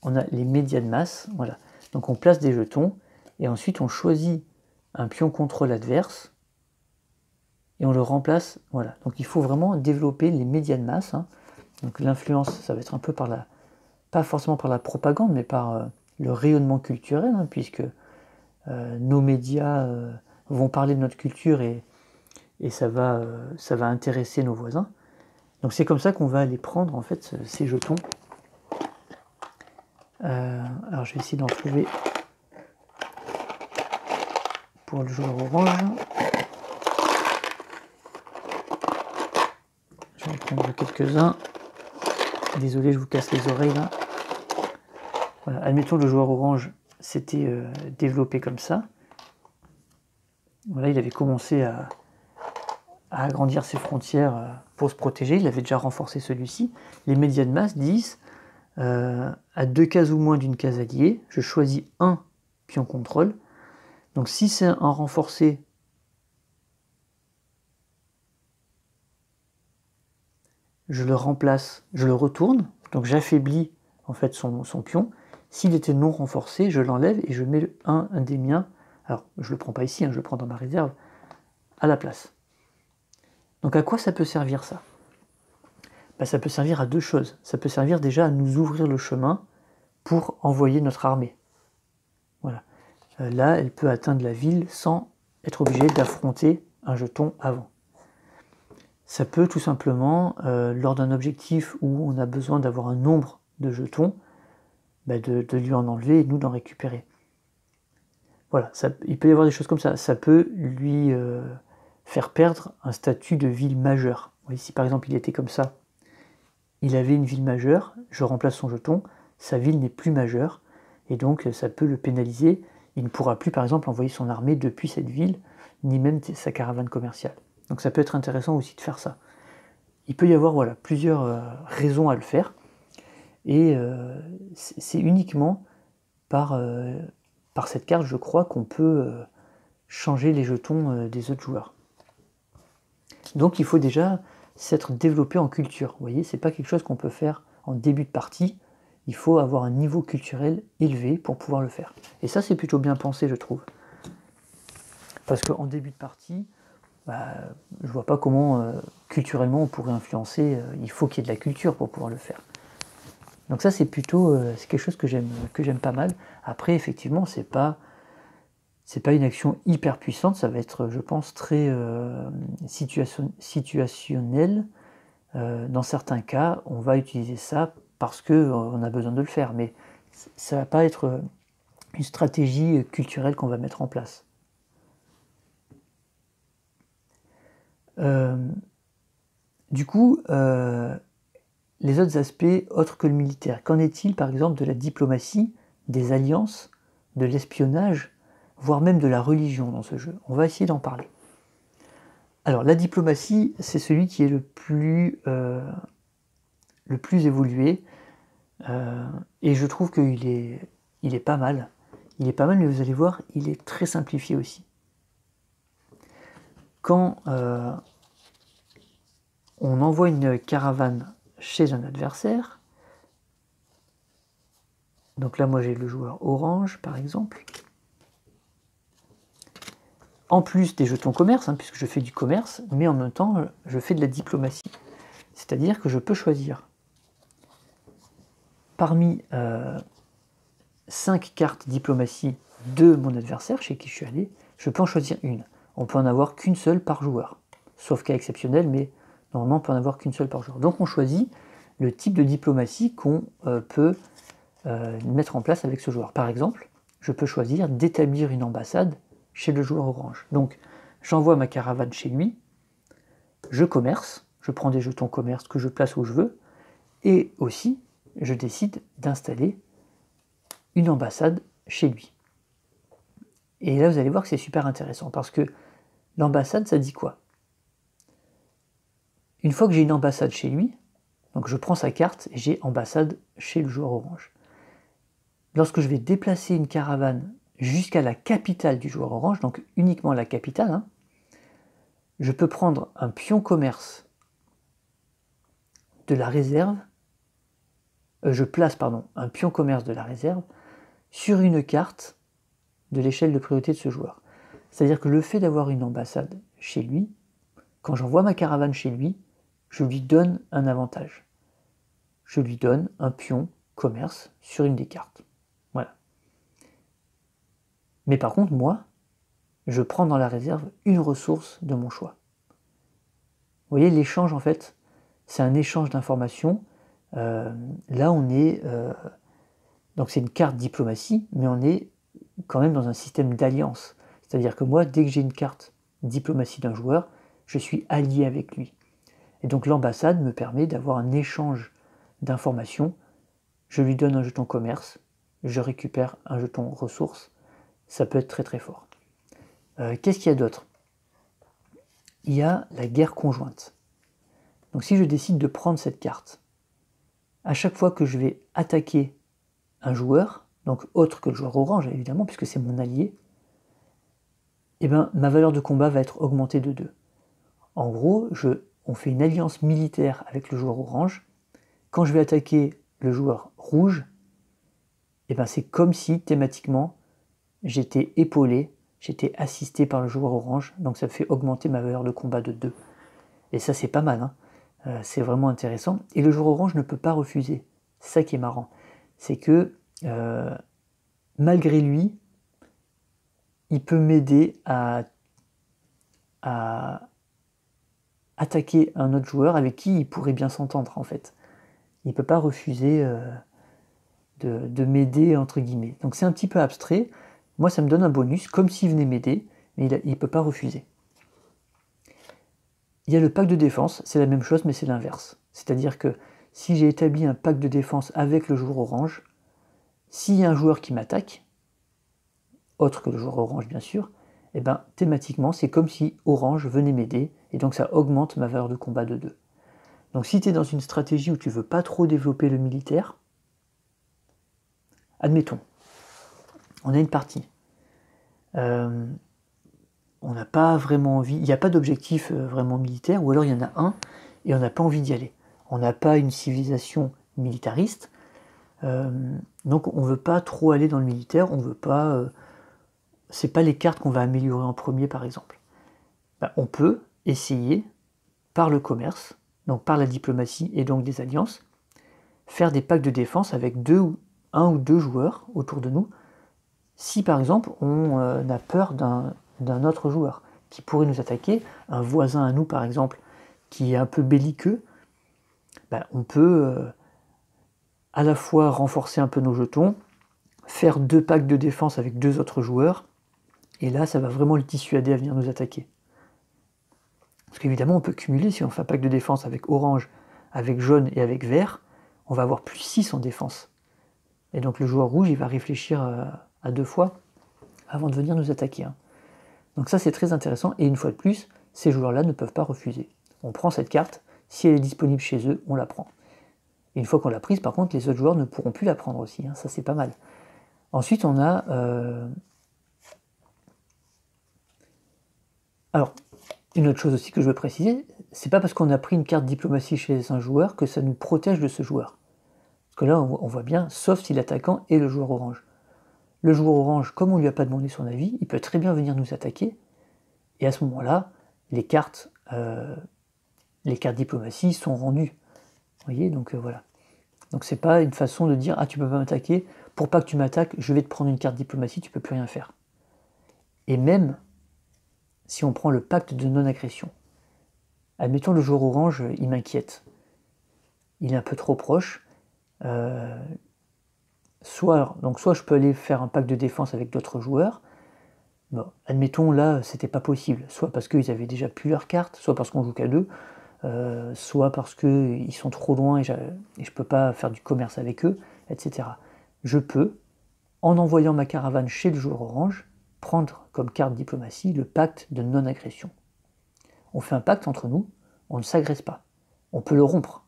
on a les médias de masse. Voilà. Donc on place des jetons et ensuite on choisit un pion contrôle adverse et on le remplace. Voilà. Donc il faut vraiment développer les médias de masse. Hein. Donc l'influence, ça va être un peu par la, pas forcément par la propagande, mais par le rayonnement culturel, hein, puisque nos médias vont parler de notre culture et ça va intéresser nos voisins. Donc c'est comme ça qu'on va aller prendre en fait ces jetons. Alors je vais essayer d'en trouver pour le joueur orange. Je vais en prendre quelques-uns. Désolé, je vous casse les oreilles là. Voilà, admettons le joueur orange s'était développé comme ça. Voilà, il avait commencé à agrandir ses frontières pour se protéger. Il avait déjà renforcé celui-ci. Les médias de masse disent à 2 cases ou moins d'une case alliée, je choisis un pion contrôle. Donc si c'est un renforcé, je le remplace, je le retourne, donc j'affaiblis en fait son pion. S'il était non renforcé, je l'enlève et je mets un des miens, alors je ne le prends pas ici, hein, je le prends dans ma réserve, à la place. Donc à quoi ça peut servir ça? Ben, ça peut servir à 2 choses. Ça peut servir déjà à nous ouvrir le chemin pour envoyer notre armée. Voilà. Là, elle peut atteindre la ville sans être obligée d'affronter un jeton avant. Ça peut tout simplement, lors d'un objectif où on a besoin d'avoir un nombre de jetons, bah de lui en enlever et nous d'en récupérer. Voilà, il peut y avoir des choses comme ça. Ça peut lui faire perdre un statut de ville majeure. Vous voyez, si par exemple il était comme ça, il avait une ville majeure, je remplace son jeton, sa ville n'est plus majeure, et donc ça peut le pénaliser. Il ne pourra plus par exemple envoyer son armée depuis cette ville, ni même sa caravane commerciale. Donc ça peut être intéressant aussi de faire ça. Il peut y avoir voilà, plusieurs raisons à le faire, et c'est uniquement par cette carte, je crois, qu'on peut changer les jetons des autres joueurs. Donc il faut déjà s'être développé en culture. Vous voyez, c'est pas quelque chose qu'on peut faire en début de partie. Il faut avoir un niveau culturel élevé pour pouvoir le faire. Et ça, c'est plutôt bien pensé, je trouve. Parce qu'en début de partie, bah, je vois pas comment culturellement on pourrait influencer. Il faut qu'il y ait de la culture pour pouvoir le faire. Donc ça, c'est plutôt c'est quelque chose que j'aime pas mal. Après, effectivement, c'est pas une action hyper puissante. Ça va être, je pense, très situationnel. Dans certains cas, on va utiliser ça parce qu'on a besoin de le faire, mais ça ne va pas être une stratégie culturelle qu'on va mettre en place. Du coup, les autres aspects autres que le militaire, qu'en est-il par exemple de la diplomatie, des alliances, de l'espionnage, voire même de la religion dans ce jeu? On va essayer d'en parler. Alors la diplomatie, c'est celui qui est le plus évolué, et je trouve qu'il est pas mal. Il est pas mal, mais vous allez voir, il est très simplifié aussi. Quand on envoie une caravane chez un adversaire, Donc là, moi, j'ai le joueur orange, par exemple. En plus des jetons commerce, hein, puisque je fais du commerce, mais en même temps, je fais de la diplomatie. C'est-à-dire que je peux choisir parmi 5 cartes diplomatie de mon adversaire, chez qui je suis allé, je peux en choisir une. On peut en avoir qu'une seule par joueur, sauf cas exceptionnel, mais normalement on peut en avoir qu'une seule par joueur. Donc on choisit le type de diplomatie qu'on peut mettre en place avec ce joueur. Par exemple, je peux choisir d'établir une ambassade chez le joueur orange. Donc j'envoie ma caravane chez lui, je commerce, je prends des jetons commerce que je place où je veux, et aussi je décide d'installer une ambassade chez lui. Et là vous allez voir que c'est super intéressant, parce que l'ambassade, ça dit quoi? Une fois que j'ai une ambassade chez lui, donc je prends sa carte et j'ai ambassade chez le joueur orange. Lorsque je vais déplacer une caravane jusqu'à la capitale du joueur orange, donc uniquement la capitale, hein, je peux prendre un pion commerce de la réserve, je place un pion commerce de la réserve sur une carte de l'échelle de priorité de ce joueur. C'est-à-dire que le fait d'avoir une ambassade chez lui, quand j'envoie ma caravane chez lui, je lui donne un avantage. Je lui donne un pion commerce sur une des cartes. Voilà. Mais par contre, moi, je prends dans la réserve une ressource de mon choix. Vous voyez, l'échange, en fait, c'est un échange d'informations. Là, on est... donc c'est une carte diplomatie, mais on est quand même dans un système d'alliance. C'est-à-dire que moi, dès que j'ai une carte diplomatie d'un joueur, je suis allié avec lui. Et donc l'ambassade me permet d'avoir un échange d'informations. Je lui donne un jeton commerce, je récupère un jeton ressources. Ça peut être très très fort. Qu'est-ce qu'il y a d'autre? Il y a la guerre conjointe. Donc si je décide de prendre cette carte, à chaque fois que je vais attaquer un joueur, donc autre que le joueur orange évidemment, puisque c'est mon allié, eh ben, ma valeur de combat va être augmentée de 2. En gros, on fait une alliance militaire avec le joueur orange. Quand je vais attaquer le joueur rouge, eh ben, c'est comme si thématiquement j'étais épaulé, j'étais assisté par le joueur orange, donc ça fait augmenter ma valeur de combat de 2. Et ça c'est pas mal, hein. C'est vraiment intéressant. Et le joueur orange ne peut pas refuser. C'est ça qui est marrant. C'est que malgré lui, il peut m'aider à attaquer un autre joueur avec qui il pourrait bien s'entendre en fait. Il ne peut pas refuser de m'aider entre guillemets. Donc c'est un petit peu abstrait. Moi ça me donne un bonus, comme s'il venait m'aider, mais il ne peut pas refuser. Il y a le pacte de défense, c'est la même chose mais c'est l'inverse. C'est-à-dire que si j'ai établi un pacte de défense avec le joueur orange, s'il y a un joueur qui m'attaque, autre que le joueur orange bien sûr, et ben thématiquement c'est comme si orange venait m'aider, et donc ça augmente ma valeur de combat de 2. Donc si tu es dans une stratégie où tu ne veux pas trop développer le militaire, admettons, on a une partie, on n'a pas vraiment envie, il n'y a pas d'objectif vraiment militaire, ou alors il y en a un, et on n'a pas envie d'y aller. On n'a pas une civilisation militariste, donc on ne veut pas trop aller dans le militaire, on veut pas... c'est pas les cartes qu'on va améliorer en premier par exemple. Ben, on peut essayer, par le commerce, donc par la diplomatie et donc des alliances, faire des pactes de défense avec un ou deux joueurs autour de nous, si par exemple on a peur d'un autre joueur qui pourrait nous attaquer, un voisin à nous par exemple, qui est un peu belliqueux, ben, on peut à la fois renforcer un peu nos jetons, faire 2 packs de défense avec 2 autres joueurs, et là ça va vraiment le dissuader à venir nous attaquer. Parce qu'évidemment on peut cumuler, si on fait un pack de défense avec orange, avec jaune et avec vert, on va avoir plus 6 en défense. Et donc le joueur rouge il va réfléchir à 2 fois avant de venir nous attaquer. Hein. Donc ça c'est très intéressant, et une fois de plus, ces joueurs-là ne peuvent pas refuser. On prend cette carte, si elle est disponible chez eux, on la prend. Et une fois qu'on l'a prise, par contre, les autres joueurs ne pourront plus la prendre aussi, hein. Ça c'est pas mal. Ensuite on a... Alors, une autre chose aussi que je veux préciser, c'est pas parce qu'on a pris une carte diplomatie chez un joueur que ça nous protège de ce joueur. Parce que là, on voit bien, sauf si l'attaquant est le joueur orange. Le joueur orange, comme on ne lui a pas demandé son avis, il peut très bien venir nous attaquer. Et à ce moment-là, les cartes diplomatie sont rendues. Vous voyez, donc voilà. Donc c'est pas une façon de dire « Ah, tu peux pas m'attaquer, pour pas que tu m'attaques, je vais te prendre une carte diplomatie, tu peux plus rien faire. » Et même si on prend le pacte de non-agression, admettons le joueur orange, il m'inquiète. Il est un peu trop proche. Soit je peux aller faire un pacte de défense avec d'autres joueurs. Bon, admettons là, c'était pas possible. Soit parce qu'ils avaient déjà plus leurs cartes, soit parce qu'on joue qu'à deux, soit parce qu'ils sont trop loin et je peux pas faire du commerce avec eux, etc. Je peux, en envoyant ma caravane chez le joueur orange, prendre comme carte diplomatie le pacte de non-agression. On fait un pacte entre nous, on ne s'agresse pas. On peut le rompre.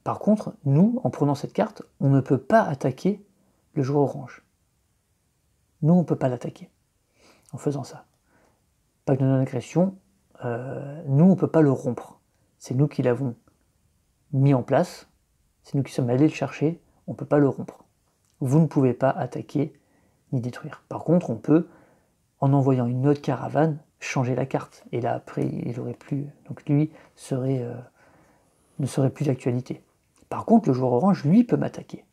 Par contre, nous, en prenant cette carte, on ne peut pas attaquer le joueur orange. Nous, on ne peut pas l'attaquer en faisant ça. Pacte de non-agression, nous, on ne peut pas le rompre. C'est nous qui l'avons mis en place, c'est nous qui sommes allés le chercher, on ne peut pas le rompre. Vous ne pouvez pas attaquer ni détruire. Par contre, on peut, en envoyant une autre caravane, changer la carte. Et là, après, il aurait plus. Donc lui ne serait plus d'actualité. Par contre, le joueur orange, lui, peut m'attaquer.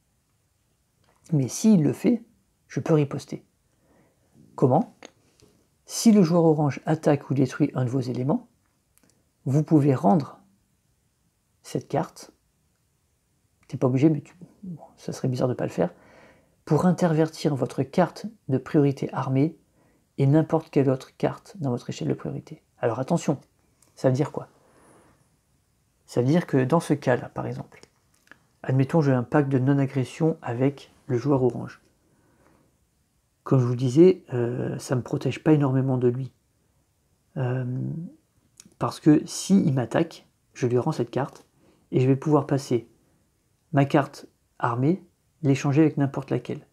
Mais s'il le fait, je peux riposter. Comment ? Si le joueur orange attaque ou détruit un de vos éléments, vous pouvez rendre cette carte, t'es pas obligé, mais ça serait bizarre de ne pas le faire, pour intervertir votre carte de priorité armée et n'importe quelle autre carte dans votre échelle de priorité. Alors attention, ça veut dire quoi ? Ça veut dire que dans ce cas-là, par exemple, admettons j'ai un pacte de non-agression avec le joueur orange. Comme je vous disais, ça ne me protège pas énormément de lui. Parce que s'il m'attaque, je lui rends cette carte et je vais pouvoir passer ma carte armée, l'échanger avec n'importe laquelle.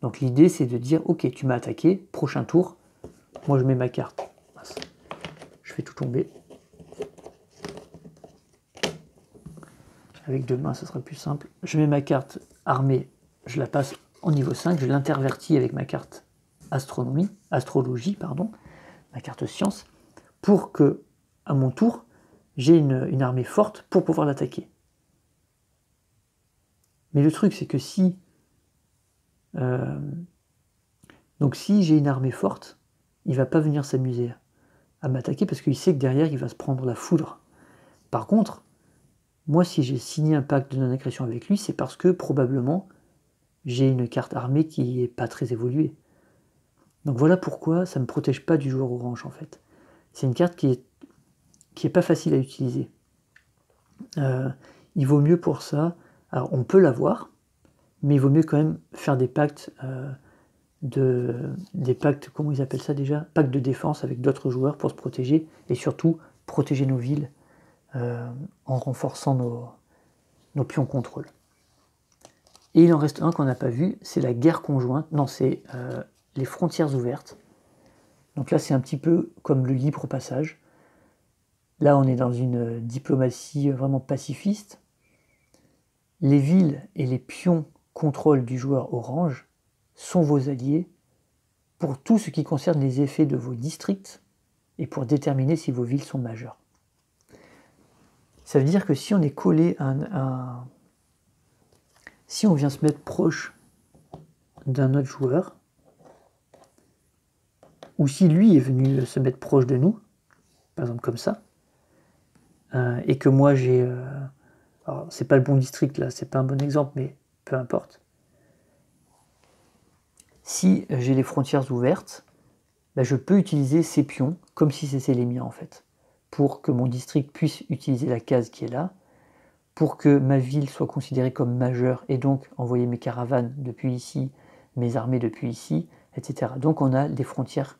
Donc l'idée c'est de dire, ok, tu m'as attaqué, prochain tour, moi je mets ma carte. Je fais tout tomber. Avec deux mains, ça sera plus simple. Je mets ma carte armée, je la passe en niveau 5, je l'intervertis avec ma carte astrologie, ma carte science, pour que, à mon tour, j'ai une armée forte pour pouvoir l'attaquer. Mais le truc, c'est que si j'ai une armée forte, il va pas venir s'amuser à m'attaquer parce qu'il sait que derrière, il va se prendre la foudre. Par contre, moi, si j'ai signé un pacte de non-agression avec lui, c'est parce que probablement j'ai une carte armée qui n'est pas très évoluée. Donc voilà pourquoi ça ne me protège pas du joueur orange en fait. C'est une carte qui est pas facile à utiliser. Il vaut mieux pour ça. Alors on peut l'avoir, mais il vaut mieux quand même faire des pactes, comment ils appellent ça déjà ? Pactes de défense avec d'autres joueurs pour se protéger et surtout protéger nos villes en renforçant nos pions contrôle. Et il en reste un qu'on n'a pas vu, c'est la guerre conjointe. Non, c'est les frontières ouvertes. Donc là, c'est un petit peu comme le libre passage. Là, on est dans une diplomatie vraiment pacifiste. Les villes et les pions contrôle du joueur orange sont vos alliés pour tout ce qui concerne les effets de vos districts et pour déterminer si vos villes sont majeures. Ça veut dire que si on est collé si on vient se mettre proche d'un autre joueur, ou si lui est venu se mettre proche de nous, par exemple comme ça, et que moi j'ai... alors c'est pas le bon district là, c'est pas un bon exemple, mais peu importe. Si j'ai les frontières ouvertes, je peux utiliser ces pions comme si c'était les miens en fait, pour que mon district puisse utiliser la case qui est là, pour que ma ville soit considérée comme majeure et donc envoyer mes caravanes depuis ici, mes armées depuis ici, etc. Donc on a des frontières,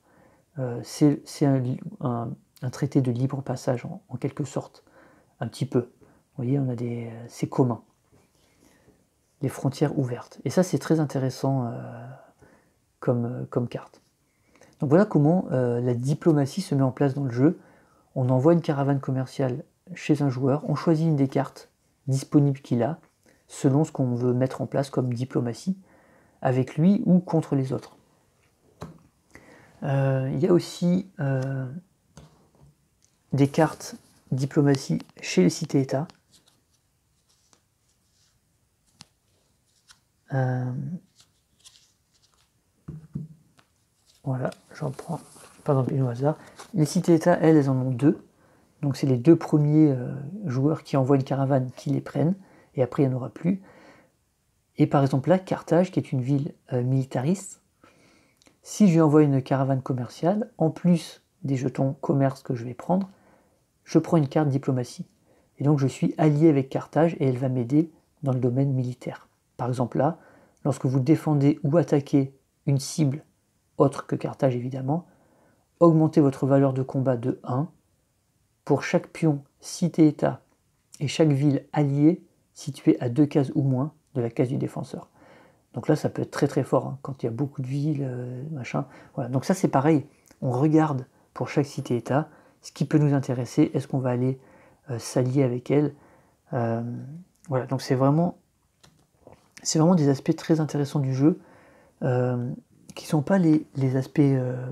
c'est un traité de libre passage en quelque sorte, un petit peu. Vous voyez, c'est commun. Les frontières ouvertes. Et ça c'est très intéressant comme carte. Donc voilà comment la diplomatie se met en place dans le jeu. On envoie une caravane commerciale chez un joueur, on choisit une des cartes disponibles qu'il a, selon ce qu'on veut mettre en place comme diplomatie, avec lui ou contre les autres. Il y a aussi des cartes diplomatie chez les cités-États. Voilà, j'en prends par exemple une au hasard. Les cités-États, elles en ont 2. Donc c'est les 2 premiers joueurs qui envoient une caravane qui les prennent, et après il n'y en aura plus. Et par exemple là, Carthage, qui est une ville militariste, si je lui envoie une caravane commerciale, en plus des jetons commerce que je vais prendre, je prends une carte diplomatie. Et donc je suis allié avec Carthage et elle va m'aider dans le domaine militaire. Par exemple là, lorsque vous défendez ou attaquez une cible autre que Carthage évidemment, augmentez votre valeur de combat de 1 pour chaque pion, cité-état et chaque ville alliée située à 2 cases ou moins de la case du défenseur. Donc là, ça peut être très très fort, hein, quand il y a beaucoup de villes, machin. Voilà. Donc ça, c'est pareil. On regarde pour chaque cité-état ce qui peut nous intéresser. Est-ce qu'on va aller s'allier avec elle? Voilà. Donc c'est vraiment des aspects très intéressants du jeu qui ne sont pas les aspects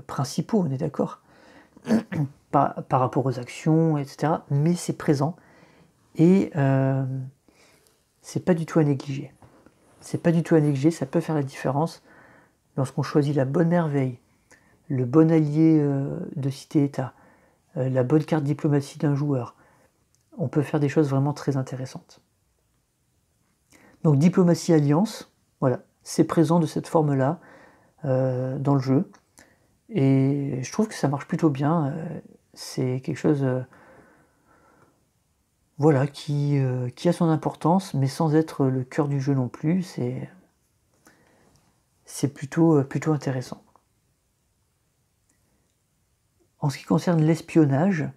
principaux, on est d'accord, par rapport aux actions, etc. Mais c'est présent et c'est pas du tout à négliger. C'est pas du tout à négliger, ça peut faire la différence lorsqu'on choisit la bonne merveille, le bon allié de cité-état, la bonne carte diplomatie d'un joueur. On peut faire des choses vraiment très intéressantes. Donc diplomatie alliance, voilà, c'est présent de cette forme-là dans le jeu. Et je trouve que ça marche plutôt bien. C'est quelque chose voilà, qui a son importance, mais sans être le cœur du jeu non plus. C'est plutôt intéressant. En ce qui concerne l'espionnage,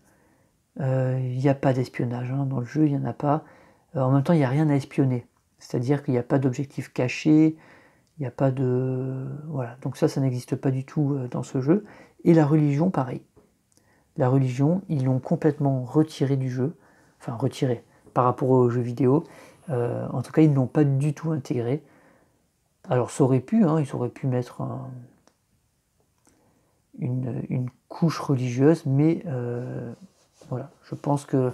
il n'y a pas d'espionnage, hein. Dans le jeu, il n'y en a pas. En même temps, il n'y a rien à espionner. C'est-à-dire qu'il n'y a pas d'objectif caché, il n'y a pas de... Voilà, donc ça n'existe pas du tout dans ce jeu. Et la religion, pareil. La religion, ils l'ont complètement retirée du jeu. Enfin, retirée par rapport aux jeux vidéo. En tout cas, ils ne l'ont pas du tout intégré. Alors, ça aurait pu, hein, ils auraient pu mettre une couche religieuse, mais voilà, je pense que...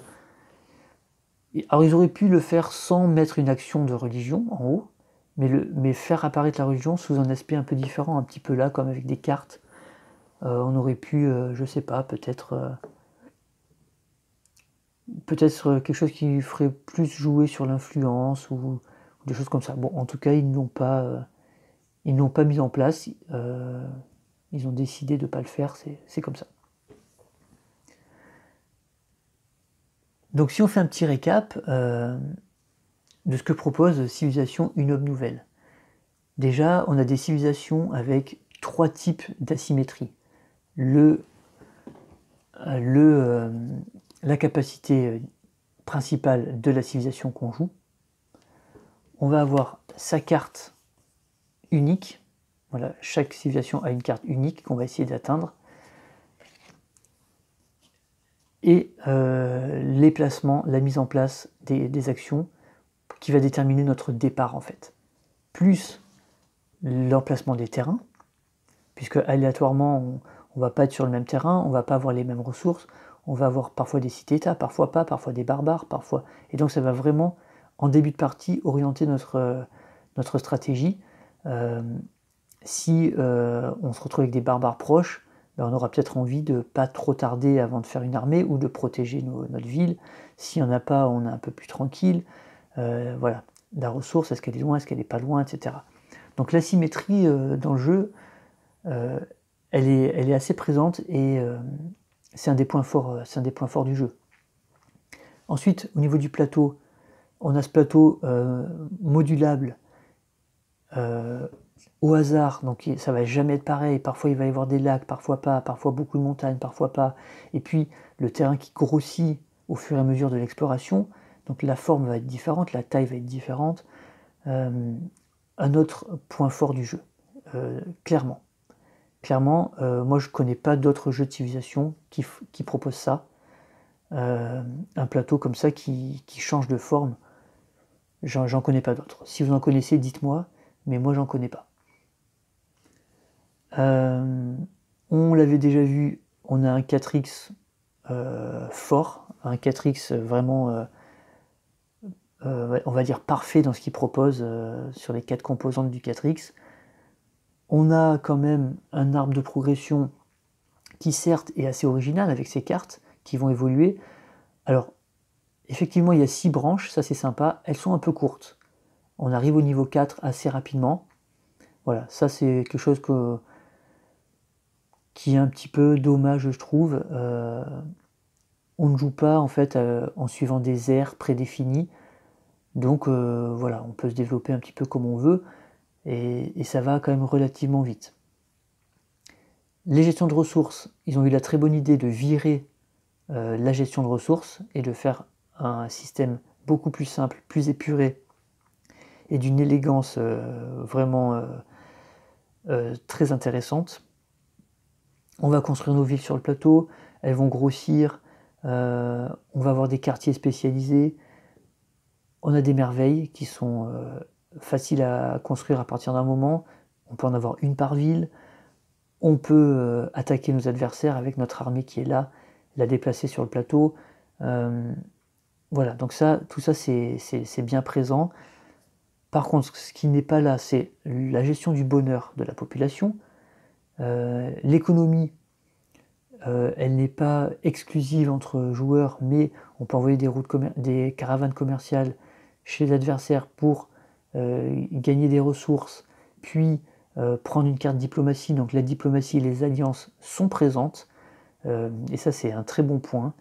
Alors, ils auraient pu le faire sans mettre une action de religion en haut, mais faire apparaître la religion sous un aspect un peu différent, un petit peu là, comme avec des cartes. On aurait pu, je sais pas, peut-être quelque chose qui ferait plus jouer sur l'influence ou des choses comme ça. Bon, en tout cas, ils n'ont pas mis en place. Ils ont décidé de ne pas le faire, c'est comme ça. Donc si on fait un petit récap de ce que propose Civilisation, une œuvre nouvelle. Déjà, on a des civilisations avec 3 types d'asymétrie. La capacité principale de la civilisation qu'on joue. On va avoir sa carte unique. Voilà, chaque civilisation a une carte unique qu'on va essayer d'atteindre. Et les placements, la mise en place des actions qui va déterminer notre départ en fait. Plus l'emplacement des terrains, puisque aléatoirement on ne va pas être sur le même terrain, on ne va pas avoir les mêmes ressources, on va avoir parfois des cités-états, parfois pas, parfois des barbares, parfois... Et donc ça va vraiment, en début de partie, orienter notre stratégie. Si on se retrouve avec des barbares proches, ben on aura peut-être envie de ne pas trop tarder avant de faire une armée ou de protéger notre ville. S'il n'y en a pas, on est un peu plus tranquille. Voilà, la ressource, est-ce qu'elle est loin, est-ce qu'elle n'est pas loin, etc. Donc l'asymétrie dans le jeu, elle est assez présente et c'est un des points forts du jeu. Ensuite, au niveau du plateau, on a ce plateau modulable au hasard, donc ça va jamais être pareil. Parfois il va y avoir des lacs, parfois pas, parfois beaucoup de montagnes, parfois pas. Et puis le terrain qui grossit au fur et à mesure de l'exploration, donc la forme va être différente, la taille va être différente. Un autre point fort du jeu, clairement. Clairement, moi je connais pas d'autres jeux de civilisation qui proposent ça. Un plateau comme ça qui change de forme J'en connais pas d'autres. Si vous en connaissez, dites-moi, mais moi j'en connais pas. On l'avait déjà vu, on a un 4X fort, un 4X vraiment, on va dire parfait dans ce qu'il propose sur les 4 composantes du 4X. On a quand même un arbre de progression qui certes est assez original avec ses cartes qui vont évoluer. Alors, effectivement, il y a 6 branches, ça c'est sympa, elles sont un peu courtes. On arrive au niveau 4 assez rapidement. Voilà, ça c'est quelque chose qui est un petit peu dommage, je trouve. On ne joue pas en fait en suivant des aires prédéfinies. Donc voilà, on peut se développer un petit peu comme on veut et ça va quand même relativement vite. Les gestions de ressources, ils ont eu la très bonne idée de virer la gestion de ressources et de faire un système beaucoup plus simple, plus épuré et d'une élégance vraiment très intéressante. On va construire nos villes sur le plateau, elles vont grossir, on va avoir des quartiers spécialisés, on a des merveilles qui sont faciles à construire à partir d'un moment, on peut en avoir une par ville, on peut attaquer nos adversaires avec notre armée qui est là, la déplacer sur le plateau. Voilà, donc ça, tout ça c'est bien présent. Par contre, ce qui n'est pas là, c'est la gestion du bonheur de la population. L'économie, elle n'est pas exclusive entre joueurs, mais on peut envoyer des caravanes commerciales chez les adversaires pour gagner des ressources, puis prendre une carte diplomatie. Donc la diplomatie et les alliances sont présentes, et ça c'est un très bon point.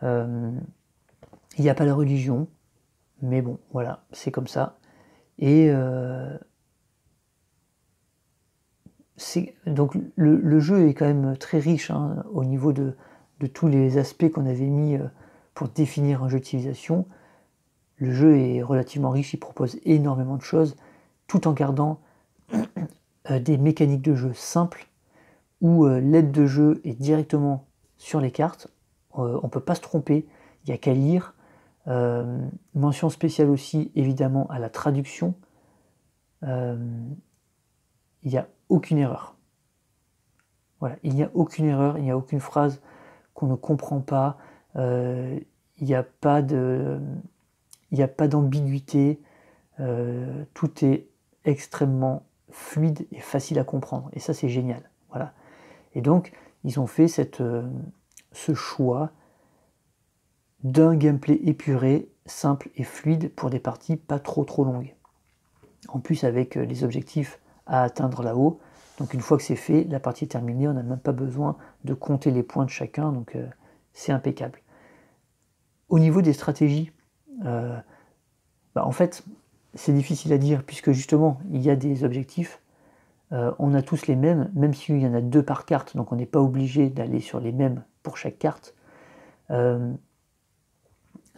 Il n'y a pas la religion, mais bon, voilà, c'est comme ça. Et donc le jeu est quand même très riche hein, au niveau de tous les aspects qu'on avait mis pour définir un jeu de civilisation. Le jeu est relativement riche, il propose énormément de choses, tout en gardant des mécaniques de jeu simples, où l'aide de jeu est directement sur les cartes, on ne peut pas se tromper, il n'y a qu'à lire. Mention spéciale aussi évidemment à la traduction, il n'y a aucune erreur. Voilà, il n'y a aucune erreur, il n'y a aucune phrase qu'on ne comprend pas, il n'y a pas d'ambiguïté, tout est extrêmement fluide et facile à comprendre, et ça c'est génial. Voilà. Et donc ils ont fait ce choix d'un gameplay épuré, simple et fluide pour des parties pas trop longues. En plus avec les objectifs à atteindre là-haut, donc une fois que c'est fait, la partie est terminée, on n'a même pas besoin de compter les points de chacun, donc c'est impeccable. Au niveau des stratégies, en fait c'est difficile à dire puisque justement il y a des objectifs, on a tous les mêmes, même s'il y en a 2 par carte, donc on n'est pas obligé d'aller sur les mêmes pour chaque carte.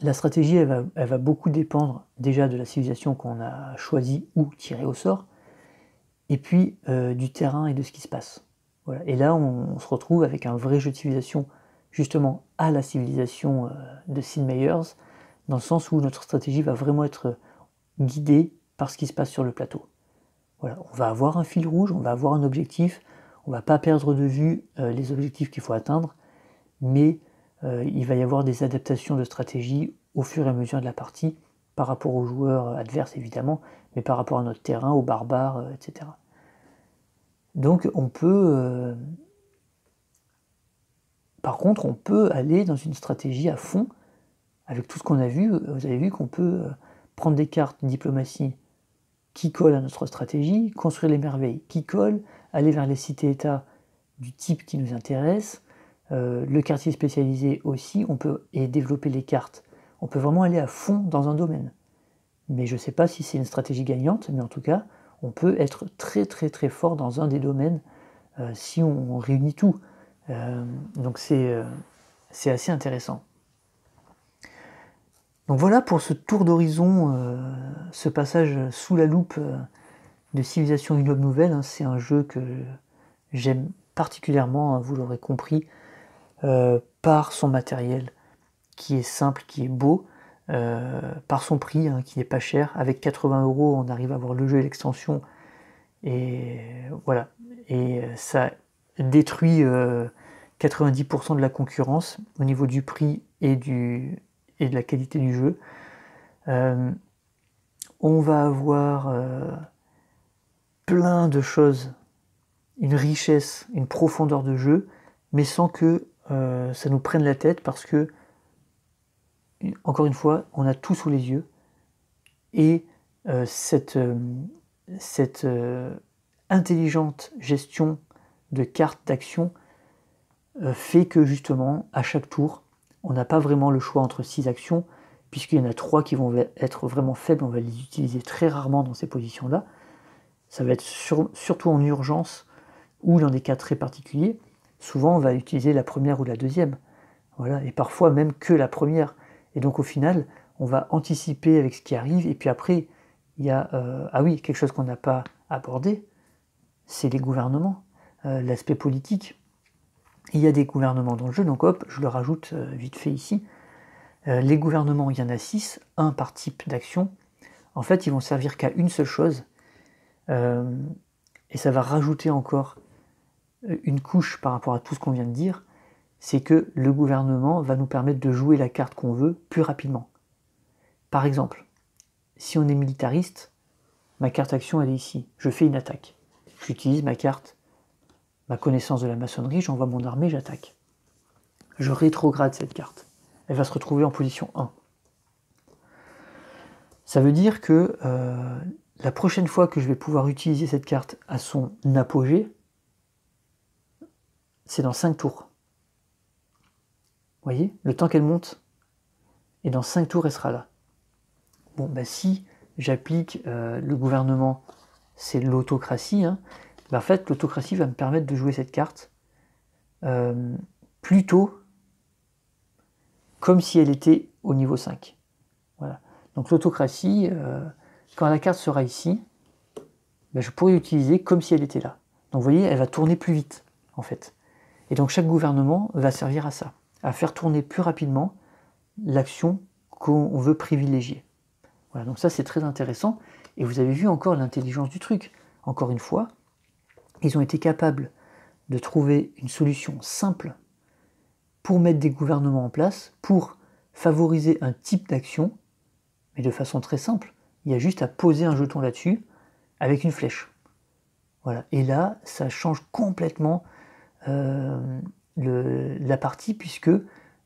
La stratégie, elle va beaucoup dépendre déjà de la civilisation qu'on a choisie ou tirée au sort, et puis du terrain et de ce qui se passe. Voilà. Et là, on se retrouve avec un vrai jeu de civilisation, justement à la civilisation de Sid Meier's, dans le sens où notre stratégie va vraiment être guidée par ce qui se passe sur le plateau. Voilà. On va avoir un fil rouge, on va avoir un objectif, on ne va pas perdre de vue les objectifs qu'il faut atteindre, mais il va y avoir des adaptations de stratégie au fur et à mesure de la partie, par rapport aux joueurs adverses évidemment, mais par rapport à notre terrain, aux barbares, etc. Donc on peut... par contre, on peut aller dans une stratégie à fond, avec tout ce qu'on a vu. Vous avez vu qu'on peut prendre des cartes diplomatie qui collent à notre stratégie, construire les merveilles qui collent, aller vers les cités-états du type qui nous intéresse, le quartier spécialisé aussi, on peut développer les cartes. On peut vraiment aller à fond dans un domaine. Mais je ne sais pas si c'est une stratégie gagnante, mais en tout cas, on peut être très fort dans un des domaines si on réunit tout. Donc c'est assez intéressant. Donc voilà pour ce tour d'horizon, ce passage sous la loupe de Civilisation une nouvelle. Hein. C'est un jeu que j'aime particulièrement, hein, vous l'aurez compris, par son matériel qui est simple, qui est beau. par son prix, hein, qui n'est pas cher. Avec 80 €, on arrive à avoir le jeu et l'extension, et voilà. Et ça détruit 90% de la concurrence au niveau du prix et de la qualité du jeu. On va avoir plein de choses, une richesse, une profondeur de jeu, mais sans que ça nous prenne la tête, parce que, encore une fois, on a tout sous les yeux, et cette intelligente gestion de cartes d'action fait que justement, à chaque tour, on n'a pas vraiment le choix entre 6 actions, puisqu'il y en a 3 qui vont être vraiment faibles, on va les utiliser très rarement dans ces positions-là. Ça va être surtout en urgence ou dans des cas très particuliers. Souvent, on va utiliser la première ou la deuxième. Voilà, et parfois même que la première. Et donc au final, on va anticiper avec ce qui arrive. Et puis après, il y a ah oui, quelque chose qu'on n'a pas abordé, c'est les gouvernements, l'aspect politique. Il y a des gouvernements dans le jeu, donc hop, je le rajoute vite fait ici. Les gouvernements, il y en a 6, un par type d'action. En fait, ils vont servir qu'à une seule chose, et ça va rajouter encore une couche par rapport à tout ce qu'on vient de dire, c'est que le gouvernement va nous permettre de jouer la carte qu'on veut plus rapidement. Par exemple, si on est militariste, ma carte action, elle est ici. Je fais une attaque. J'utilise ma carte, ma connaissance de la maçonnerie, j'envoie mon armée, j'attaque. Je rétrograde cette carte. Elle va se retrouver en position 1. Ça veut dire que la prochaine fois que je vais pouvoir utiliser cette carte à son apogée, c'est dans 5 tours. Vous voyez, le temps qu'elle monte, et dans 5 tours, elle sera là. Bon, bah si j'applique le gouvernement, c'est l'autocratie, hein, bah en fait, l'autocratie va me permettre de jouer cette carte plutôt comme si elle était au niveau 5. Voilà. Donc l'autocratie, quand la carte sera ici, bah, je pourrais l'utiliser comme si elle était là. Donc vous voyez, elle va tourner plus vite, en fait. Et donc chaque gouvernement va servir à ça, à faire tourner plus rapidement l'action qu'on veut privilégier. Voilà, donc ça c'est très intéressant, et vous avez vu encore l'intelligence du truc. Encore une fois, ils ont été capables de trouver une solution simple pour mettre des gouvernements en place, pour favoriser un type d'action, mais de façon très simple. Il y a juste à poser un jeton là-dessus avec une flèche. Voilà, et là, ça change complètement la partie, puisque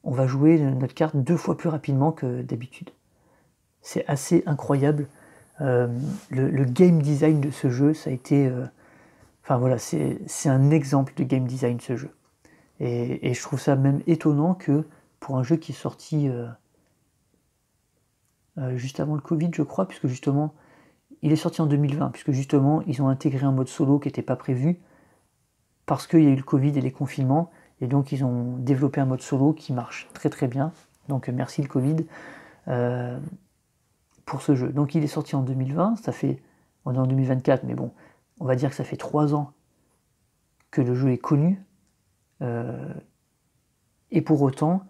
on va jouer notre carte 2 fois plus rapidement que d'habitude. C'est assez incroyable. Le game design de ce jeu, ça a été... enfin voilà, c'est un exemple de game design, ce jeu. Et je trouve ça même étonnant que pour un jeu qui est sorti juste avant le Covid, je crois, puisque justement, il est sorti en 2020, puisque justement, ils ont intégré un mode solo qui n'était pas prévu, parce qu'il y a eu le Covid et les confinements, et donc ils ont développé un mode solo qui marche très très bien. Donc merci le Covid pour ce jeu. Donc il est sorti en 2020, ça fait, on est en 2024, mais bon, on va dire que ça fait 3 ans que le jeu est connu, et pour autant,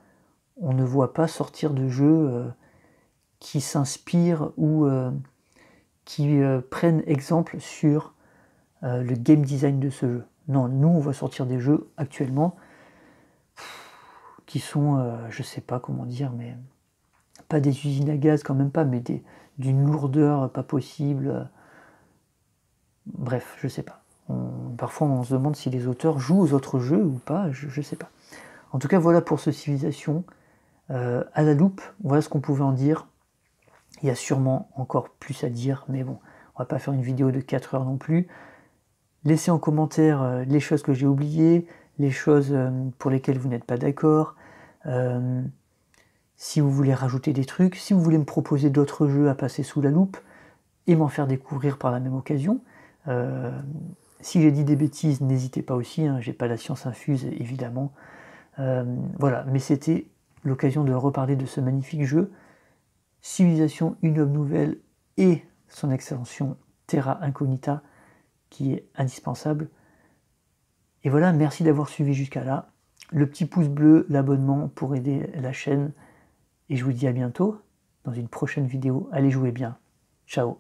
on ne voit pas sortir de jeux qui s'inspirent ou qui prennent exemple sur le game design de ce jeu. Non, nous on va sortir des jeux actuellement qui sont, je sais pas comment dire, mais pas des usines à gaz quand même pas, mais d'une lourdeur pas possible. Bref, je sais pas. Parfois on se demande si les auteurs jouent aux autres jeux ou pas, je sais pas. En tout cas, voilà pour ce Civilization. À la loupe, voilà ce qu'on pouvait en dire. Il y a sûrement encore plus à dire, mais bon, on va pas faire une vidéo de 4 heures non plus. Laissez en commentaire les choses que j'ai oubliées, les choses pour lesquelles vous n'êtes pas d'accord. Si vous voulez rajouter des trucs, si vous voulez me proposer d'autres jeux à passer sous la loupe et m'en faire découvrir par la même occasion. Si j'ai dit des bêtises, n'hésitez pas aussi, hein, j'ai pas la science infuse évidemment. Voilà, mais c'était l'occasion de reparler de ce magnifique jeu, Civilization, une œuvre nouvelle, et son extension Terra Incognita, qui est indispensable. Et voilà, merci d'avoir suivi jusqu'à là. Le petit pouce bleu, l'abonnement pour aider la chaîne, et je vous dis à bientôt dans une prochaine vidéo. Allez jouer bien. Ciao.